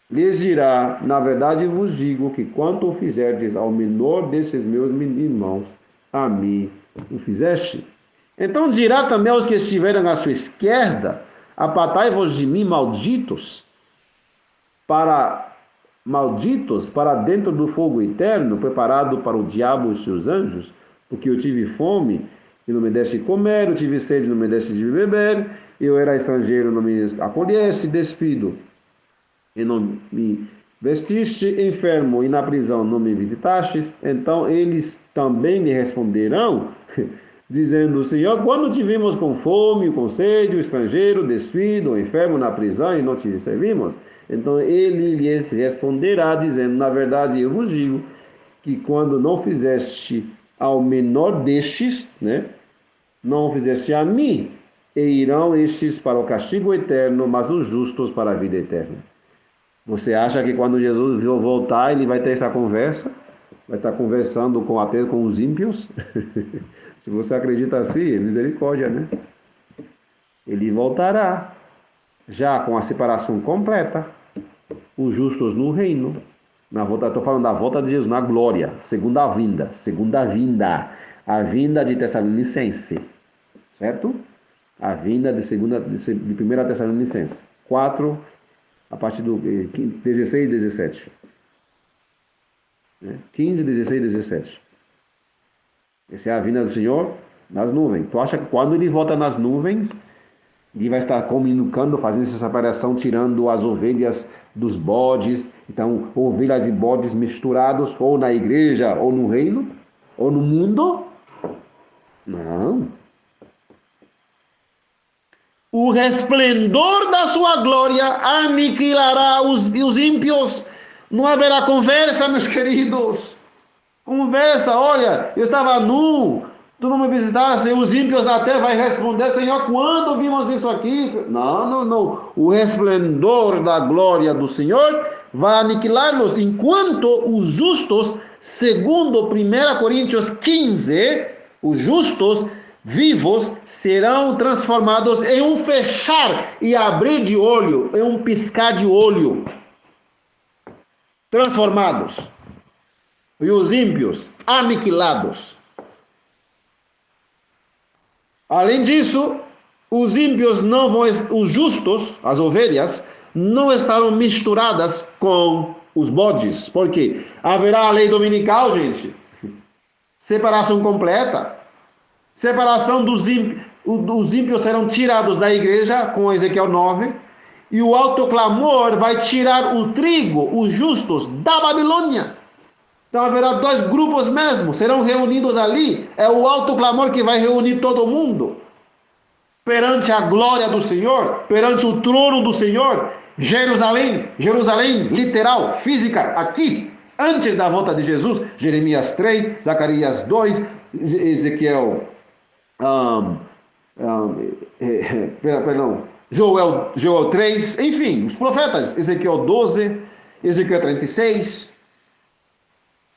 lhes dirá: na verdade vos digo que quanto o fizerdes ao menor desses meus irmãos, a mim o fizeste. Então dirá também aos que estiverem à sua esquerda: apartai-vos de mim, malditos, para dentro do fogo eterno, preparado para o diabo e seus anjos, porque eu tive fome e não me deste comer, eu tive sede e não me deste de beber, eu era estrangeiro e não me acolheste, despido e não me vestiste, enfermo e na prisão não me visitastes. Então eles também me responderão, dizendo: Senhor, quando te vimos com fome, com sede, estrangeiro, despido, enfermo na prisão e não te servimos? Então ele lhes responderá, dizendo: na verdade eu vos digo que quando não fizeste ao menor destes, né, não fizeste a mim, e irão estes para o castigo eterno, mas os justos para a vida eterna. Você acha que quando Jesus voltar, ele vai ter essa conversa? Vai estar conversando até com os ímpios? Se você acredita assim, é misericórdia, né? Ele voltará, já com a separação completa, os justos no reino. Estou falando da volta de Jesus na glória, segunda vinda, a vinda de Tessalonicense, certo? A vinda de 1 Tessalonicense 4, a partir do 16 e 17. 15, 16 e 17. Essa é a vinda do Senhor nas nuvens. Tu acha que quando ele volta nas nuvens, ele vai estar comunicando, fazendo essa separação, tirando as ovelhas dos bodes? Então, ovelhas e bodes misturados, ou na igreja, ou no reino, ou no mundo? Não. O resplendor da sua glória aniquilará os ímpios. Não haverá conversa, meus queridos. Conversa, olha, eu estava nu, tu não me visitaste, e os ímpios até vai responder, Senhor, quando vimos isso aqui? Não, não, não. O resplendor da glória do Senhor vai aniquilá-los, enquanto os justos, segundo 1 Coríntios 15, os justos vivos serão transformados em um fechar e abrir de olho, em um piscar de olho. Transformados. E os ímpios aniquilados. Além disso, os ímpios não vão, os justos, as ovelhas, não estarão misturadas com os bodes. Por quê? Haverá a lei dominical, gente. Separação completa. Separação dos ímpios. Os ímpios serão tirados da igreja, com Ezequiel 9. E o alto clamor vai tirar o trigo, os justos, da Babilônia. Então haverá dois grupos mesmo, serão reunidos ali. É o alto clamor que vai reunir todo mundo. Perante a glória do Senhor, perante o trono do Senhor, Jerusalém, Jerusalém, literal, física, aqui, antes da volta de Jesus, Jeremias 3, Zacarias 2, Ezequiel, Joel 3, enfim, os profetas, Ezequiel 12, Ezequiel 36,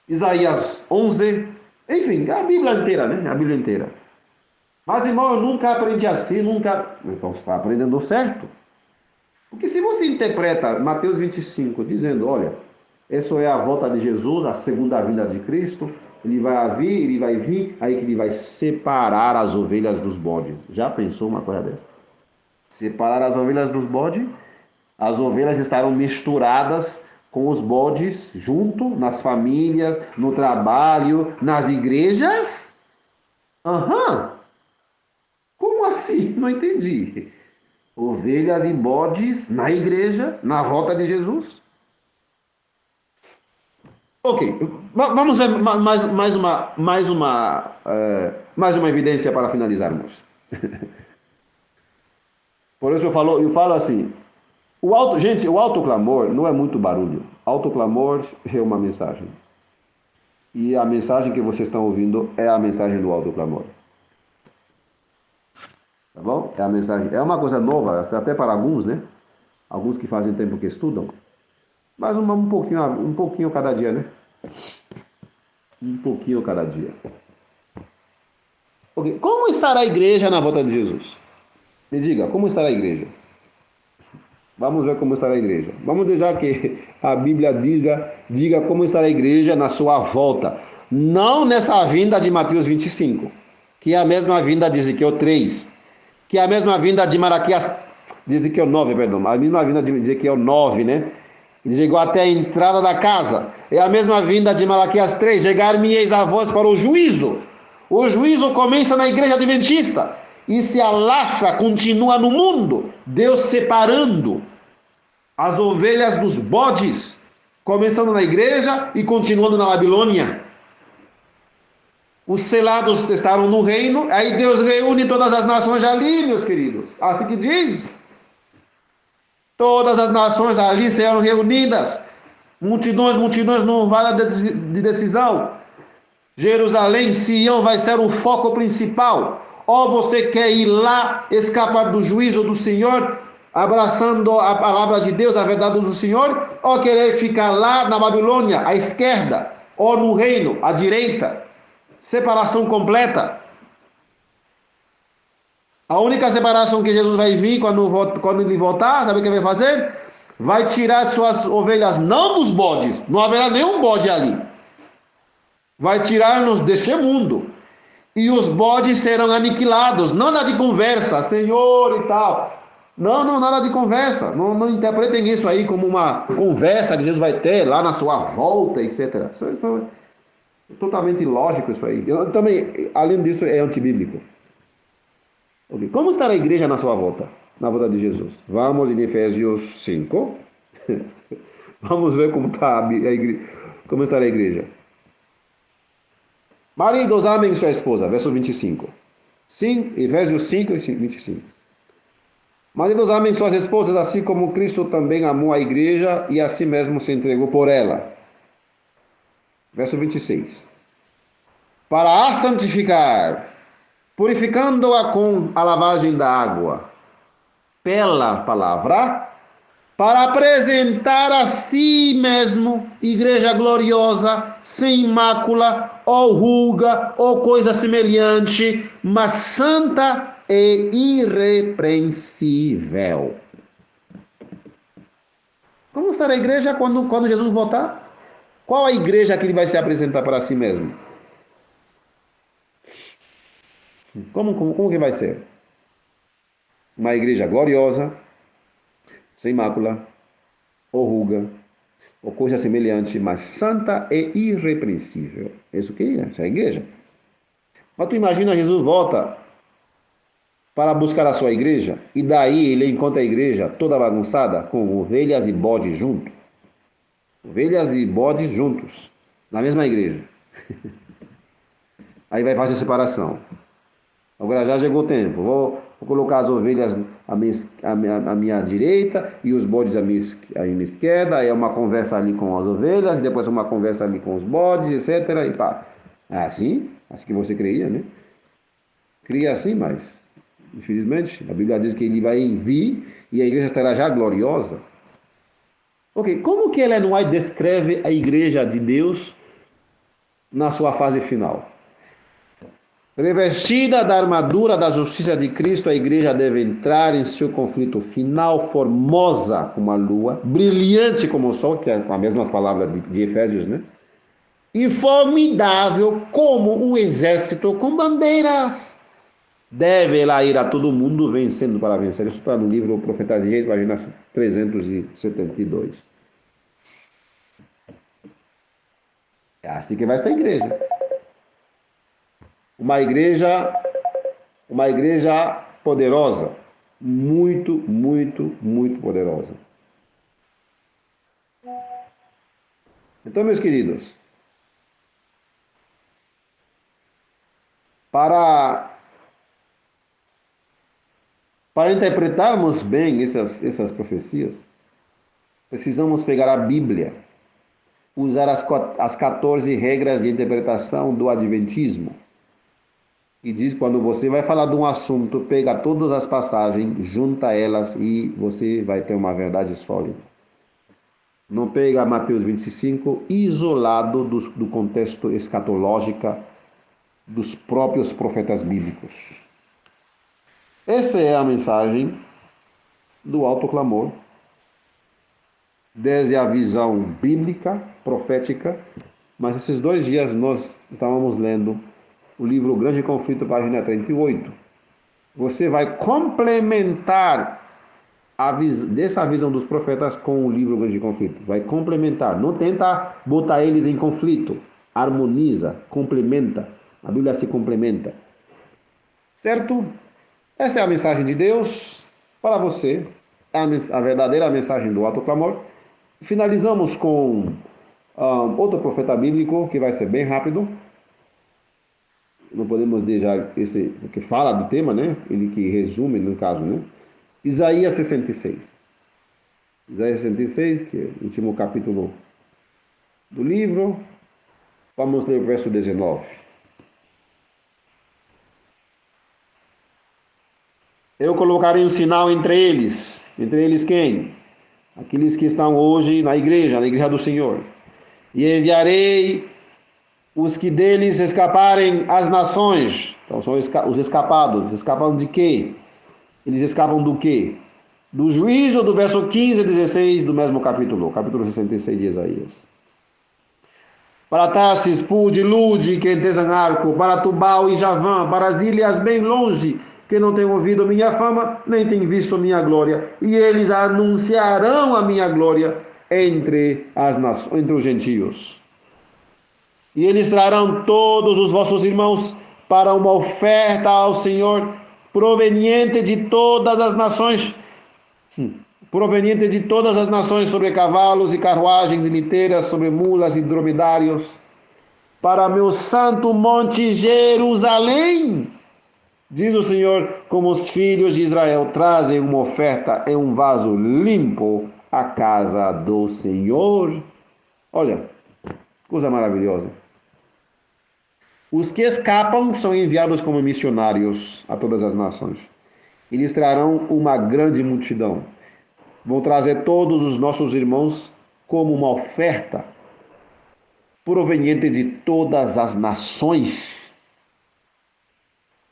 Isaías 11, enfim, a Bíblia inteira, né? A Bíblia inteira. Mas, irmão, eu nunca aprendi assim, nunca... Então, você está aprendendo certo. Porque se você interpreta Mateus 25 dizendo, olha, essa é a volta de Jesus, a segunda vinda de Cristo, ele vai vir, aí que ele vai separar as ovelhas dos bodes. Já pensou uma coisa dessa? Separar as ovelhas dos bodes? As ovelhas estarão misturadas com os bodes, junto, nas famílias, no trabalho, nas igrejas? Aham. Como assim? Não entendi. Ovelhas e bodes na igreja, na volta de Jesus? Ok, vamos ver mais uma evidência para finalizarmos. Por isso eu falo assim, gente, o alto clamor não é muito barulho. Alto clamor é uma mensagem. E a mensagem que vocês estão ouvindo é a mensagem do alto clamor. Tá bom? É a mensagem. É uma coisa nova, até para alguns, né? Alguns que fazem tempo que estudam. Mas um pouquinho cada dia, né? Um pouquinho cada dia. Ok. Como estará a igreja na volta de Jesus? Me diga, como estará a igreja? Vamos ver como estará a igreja. Vamos deixar que a Bíblia diga como estará a igreja na sua volta. Não nessa vinda de Mateus 25, que é a mesma vinda de Ezequiel 3, que é a mesma vinda de Malaquias, de Ezequiel 9, perdão, a mesma vinda de Ezequiel 9, né? Ele chegou até a entrada da casa. É a mesma vinda de Malaquias 3, chegar-me-eis a voz para o juízo. O juízo começa na igreja adventista e se alastra, continua no mundo, Deus separando as ovelhas dos bodes, começando na igreja e continuando na Babilônia. Os selados estavam no reino, aí Deus reúne todas as nações ali, meus queridos. Assim que diz. Todas as nações ali serão reunidas. Multidões no vale de decisão. Jerusalém, Sião vai ser o foco principal. Ou você quer ir lá, escapar do juízo do Senhor, abraçando a palavra de Deus, a verdade do Senhor, ou querer ficar lá na Babilônia, à esquerda, ou no reino, à direita. Separação completa. A única separação que Jesus vai vir quando ele voltar, sabe o que vai fazer? Vai tirar suas ovelhas não dos bodes, não haverá nenhum bode ali. Vai tirar-nos deste mundo. E os bodes serão aniquilados. Nada de conversa, Senhor e tal. Não, nada de conversa. Não interpretem isso aí como uma conversa que Jesus vai ter lá na sua volta, etc. Isso é totalmente ilógico isso aí. Também, além disso, é antibíblico. Okay. Como estará a igreja na sua volta? Na volta de Jesus. Vamos em Efésios 5. Vamos ver como está a igreja. Como estará a igreja. Maridos, amem sua esposa, verso 25. Sim, Efésios 5 e 25. Maridos, amem suas esposas, assim como Cristo também amou a igreja e a si mesmo se entregou por ela. Verso 26. Para a santificar, purificando-a com a lavagem da água, pela palavra, para apresentar a si mesmo igreja gloriosa, sem mácula, ou ruga, ou coisa semelhante, mas santa e irrepreensível. Como será a igreja quando Jesus voltar? Qual a igreja que ele vai se apresentar para si mesmo? Como que vai ser? Uma igreja gloriosa, sem mácula, ou ruga, ou coisa semelhante, mas santa e irrepreensível. Isso que é essa igreja. Mas tu imagina, Jesus volta para buscar a sua igreja, e daí ele encontra a igreja toda bagunçada, com ovelhas e bodes juntos. Ovelhas e bodes juntos, na mesma igreja. Aí vai fazer separação. Agora já chegou o tempo. Vou colocar as ovelhas à minha direita e os bodes à minha esquerda. Aí é uma conversa ali com as ovelhas, e depois uma conversa ali com os bodes, etc. E pá. É assim que você creia, né? Cria assim, mas infelizmente a Bíblia diz que ele vai vir e a igreja estará já gloriosa. Ok, como que Ellen White descreve a igreja de Deus na sua fase final? Revestida da armadura da justiça de Cristo, a igreja deve entrar em seu conflito final, formosa como a lua, brilhante como o sol, que é com as mesmas palavras de Efésios, né? E formidável como um exército com bandeiras. Deve ela ir a todo mundo vencendo para vencer. Isso está no livro Profetas e Reis, página 372. É assim que vai estar a igreja. Uma igreja, uma igreja poderosa, muito, muito, muito poderosa. Então, meus queridos, para interpretarmos bem essas profecias, precisamos pegar a Bíblia, usar as 14 regras de interpretação do Adventismo. E diz, quando você vai falar de um assunto, pega todas as passagens, junta elas e você vai ter uma verdade sólida. Não pega Mateus 25 isolado do contexto escatológico dos próprios profetas bíblicos. Essa é a mensagem do alto clamor, desde a visão bíblica, profética, mas esses 2 dias nós estávamos lendo o livro Grande Conflito, página 38. Você vai complementar dessa visão dos profetas com o livro Grande Conflito. Vai complementar. Não tenta botar eles em conflito. Harmoniza, complementa. A Bíblia se complementa. Certo? Essa é a mensagem de Deus para você. É a verdadeira mensagem do alto clamor. Finalizamos com outro profeta bíblico, que vai ser bem rápido. Não podemos deixar esse que fala do tema, né? Ele que resume, no caso, né? Isaías 66. Isaías 66, que é o último capítulo do livro. Vamos ler o verso 19. Eu colocarei um sinal entre eles. Entre eles quem? Aqueles que estão hoje na igreja do Senhor. E enviarei os que deles escaparem às nações. Então são os escapados. Escapam de quê? Eles escapam do quê? Do juízo do verso 15 a 16 do mesmo capítulo 66 de Isaías. Para Tarsis, Pud, Lude, que Desanarco, para Tubal e Javã, para as ilhas bem longe, que não têm ouvido minha fama, nem têm visto minha glória, e eles anunciarão a minha glória entre os gentios. E eles trarão todos os vossos irmãos para uma oferta ao Senhor, proveniente de todas as nações, sobre cavalos e carruagens e liteiras, sobre mulas e dromedários, para meu santo monte Jerusalém. Diz o Senhor, como os filhos de Israel trazem uma oferta em um vaso limpo à casa do Senhor. Olha, coisa maravilhosa. Os que escapam são enviados como missionários a todas as nações. Eles trarão uma grande multidão. Vão trazer todos os nossos irmãos como uma oferta proveniente de todas as nações.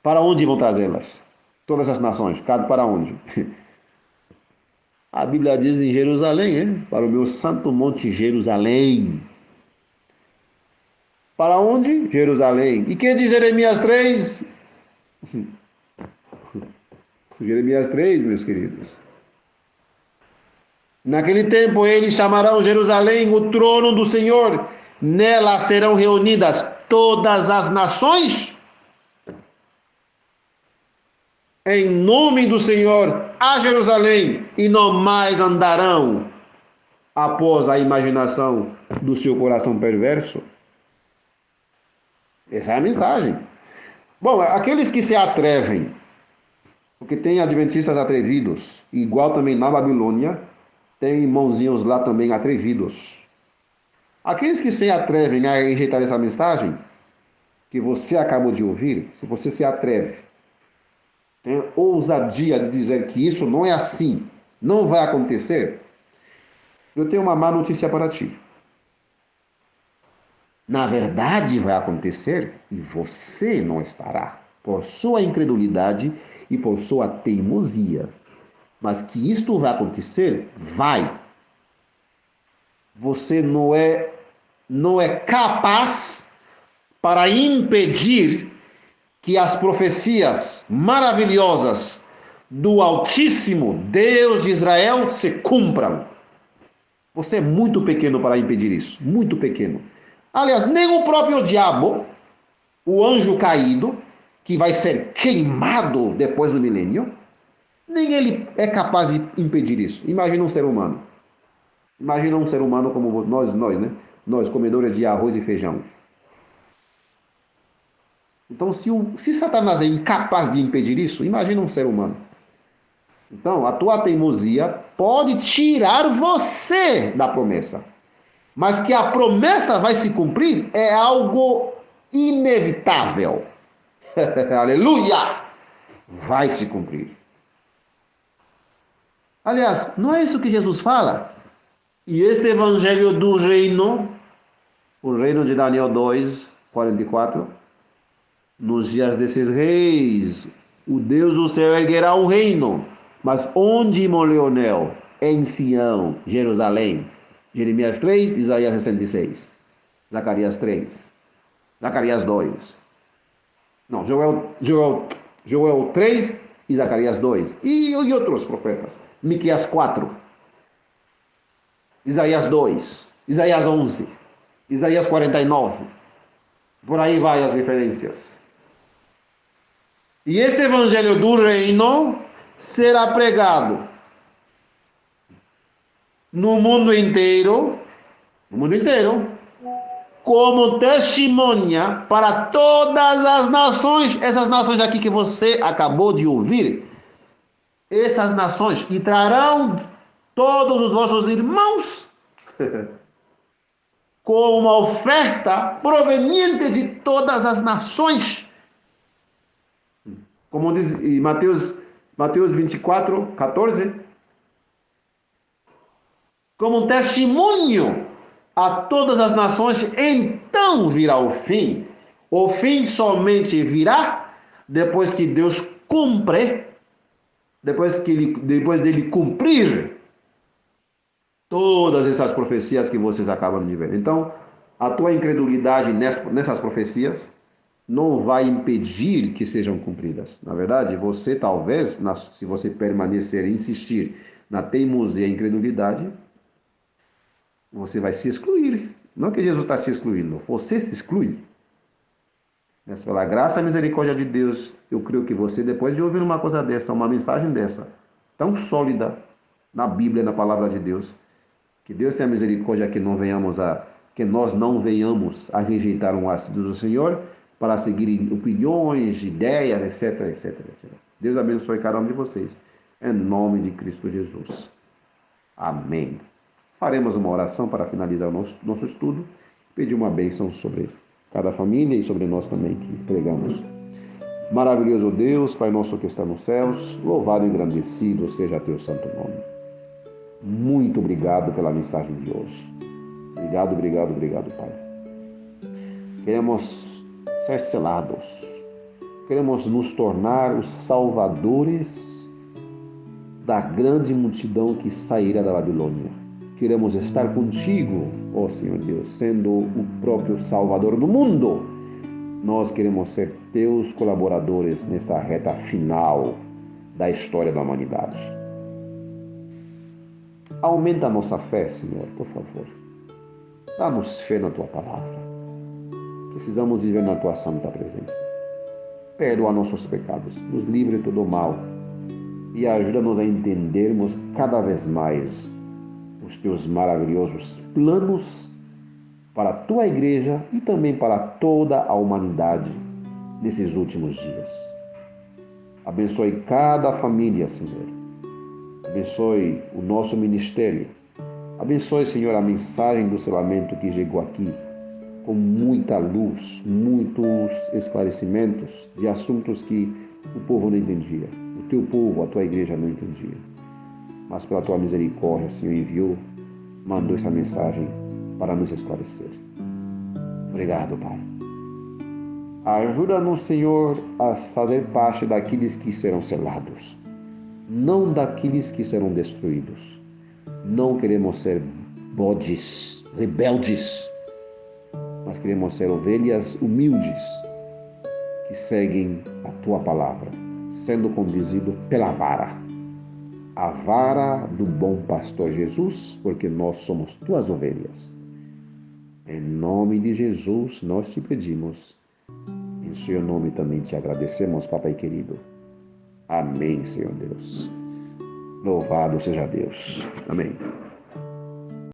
Para onde vão trazê-las? Todas as nações. Para onde? A Bíblia diz em Jerusalém, hein? Para o meu santo monte Jerusalém. Para onde? Jerusalém. E que diz Jeremias 3? Jeremias 3, meus queridos. Naquele tempo eles chamarão Jerusalém o trono do Senhor. Nela serão reunidas todas as nações. Em nome do Senhor a Jerusalém, e não mais andarão após a imaginação do seu coração perverso. Essa é a mensagem. Bom, aqueles que se atrevem, porque tem adventistas atrevidos, igual também na Babilônia, tem irmãozinhos lá também atrevidos. Aqueles que se atrevem a rejeitar essa mensagem, que você acabou de ouvir, se você se atreve, tem ousadia de dizer que isso não é assim, não vai acontecer, eu tenho uma má notícia para ti. Na verdade, vai acontecer e você não estará, por sua incredulidade e por sua teimosia. Mas que isto vai acontecer, vai. Você não é capaz para impedir que as profecias maravilhosas do Altíssimo Deus de Israel se cumpram. Você é muito pequeno para impedir isso, muito pequeno. Aliás, nem o próprio diabo, o anjo caído, que vai ser queimado depois do milênio, nem ele é capaz de impedir isso. Imagina um ser humano. Imagina um ser humano como nós, né? Nós, comedores de arroz e feijão. Então, se Satanás é incapaz de impedir isso, imagina um ser humano. Então, a tua teimosia pode tirar você da promessa. Mas que a promessa vai se cumprir é algo inevitável. Aleluia! Vai se cumprir. Aliás, não é isso que Jesus fala? E este evangelho do reino, o reino de Daniel 2, 44, nos dias desses reis, o Deus do céu erguerá um reino. Mas onde, mon Leonel? Em Sião, Jerusalém. Jeremias 3, Isaías 66. Zacarias 3. Zacarias 2. Não, Joel 3 e Zacarias 2. E outros profetas. Miqueias 4. Isaías 2. Isaías 11. Isaías 49. Por aí vai as referências. E este evangelho do reino será pregado no mundo inteiro, como testemunha para todas as nações, essas nações aqui que você acabou de ouvir, essas nações, e trarão todos os vossos irmãos com uma oferta proveniente de todas as nações. Como diz em Mateus 24, 14, como um testemunho a todas as nações, então virá o fim. O fim somente virá depois que Deus cumpre, depois dele cumprir todas essas profecias que vocês acabam de ver. Então, a tua incredulidade nessas profecias não vai impedir que sejam cumpridas. Na verdade, você talvez, se você permanecer e insistir na teimosia e incredulidade, você vai se excluir. Não que Jesus está se excluindo, você se exclui. Mas pela graça e misericórdia de Deus, eu creio que você, depois de ouvir uma coisa dessa, uma mensagem dessa, tão sólida na Bíblia, na palavra de Deus, que Deus tenha misericórdia que não venhamos a que nós não venhamos a rejeitar um ácido do Senhor para seguir opiniões, ideias, etc, etc, etc. Deus abençoe cada um de vocês. Em nome de Cristo Jesus. Amém. Faremos uma oração para finalizar o nosso estudo. Pedir uma bênção sobre cada família e sobre nós também que pregamos. Maravilhoso Deus, Pai nosso que está nos céus, louvado e engrandecido seja teu santo nome. Muito obrigado pela mensagem de hoje. Obrigado, obrigado, obrigado, Pai. Queremos ser selados. Queremos nos tornar os salvadores da grande multidão que sairá da Babilônia. Queremos estar contigo, ó Senhor Deus, sendo o próprio Salvador do mundo. Nós queremos ser teus colaboradores nesta reta final da história da humanidade. Aumenta a nossa fé, Senhor, por favor. Dá-nos fé na tua palavra. Precisamos viver na tua santa presença. Perdoa nossos pecados, nos livre de todo mal e ajuda-nos a entendermos cada vez mais os teus maravilhosos planos para a tua igreja e também para toda a humanidade nesses últimos dias. Abençoe cada família, Senhor. Abençoe o nosso ministério. Abençoe, Senhor, a mensagem do selamento que chegou aqui com muita luz, muitos esclarecimentos de assuntos que o povo não entendia. O teu povo, a tua igreja não entendia. Mas pela tua misericórdia, Senhor, mandou essa mensagem para nos esclarecer. Obrigado, Pai. Ajuda-nos, Senhor, a fazer parte daqueles que serão selados, não daqueles que serão destruídos. Não queremos ser bodes, rebeldes, mas queremos ser ovelhas humildes que seguem a tua palavra, sendo conduzido pela vara. A vara do bom pastor Jesus, porque nós somos tuas ovelhas. Em nome de Jesus, nós te pedimos. Em seu nome também te agradecemos, Papai querido. Amém, Senhor Deus. Louvado seja Deus. Amém.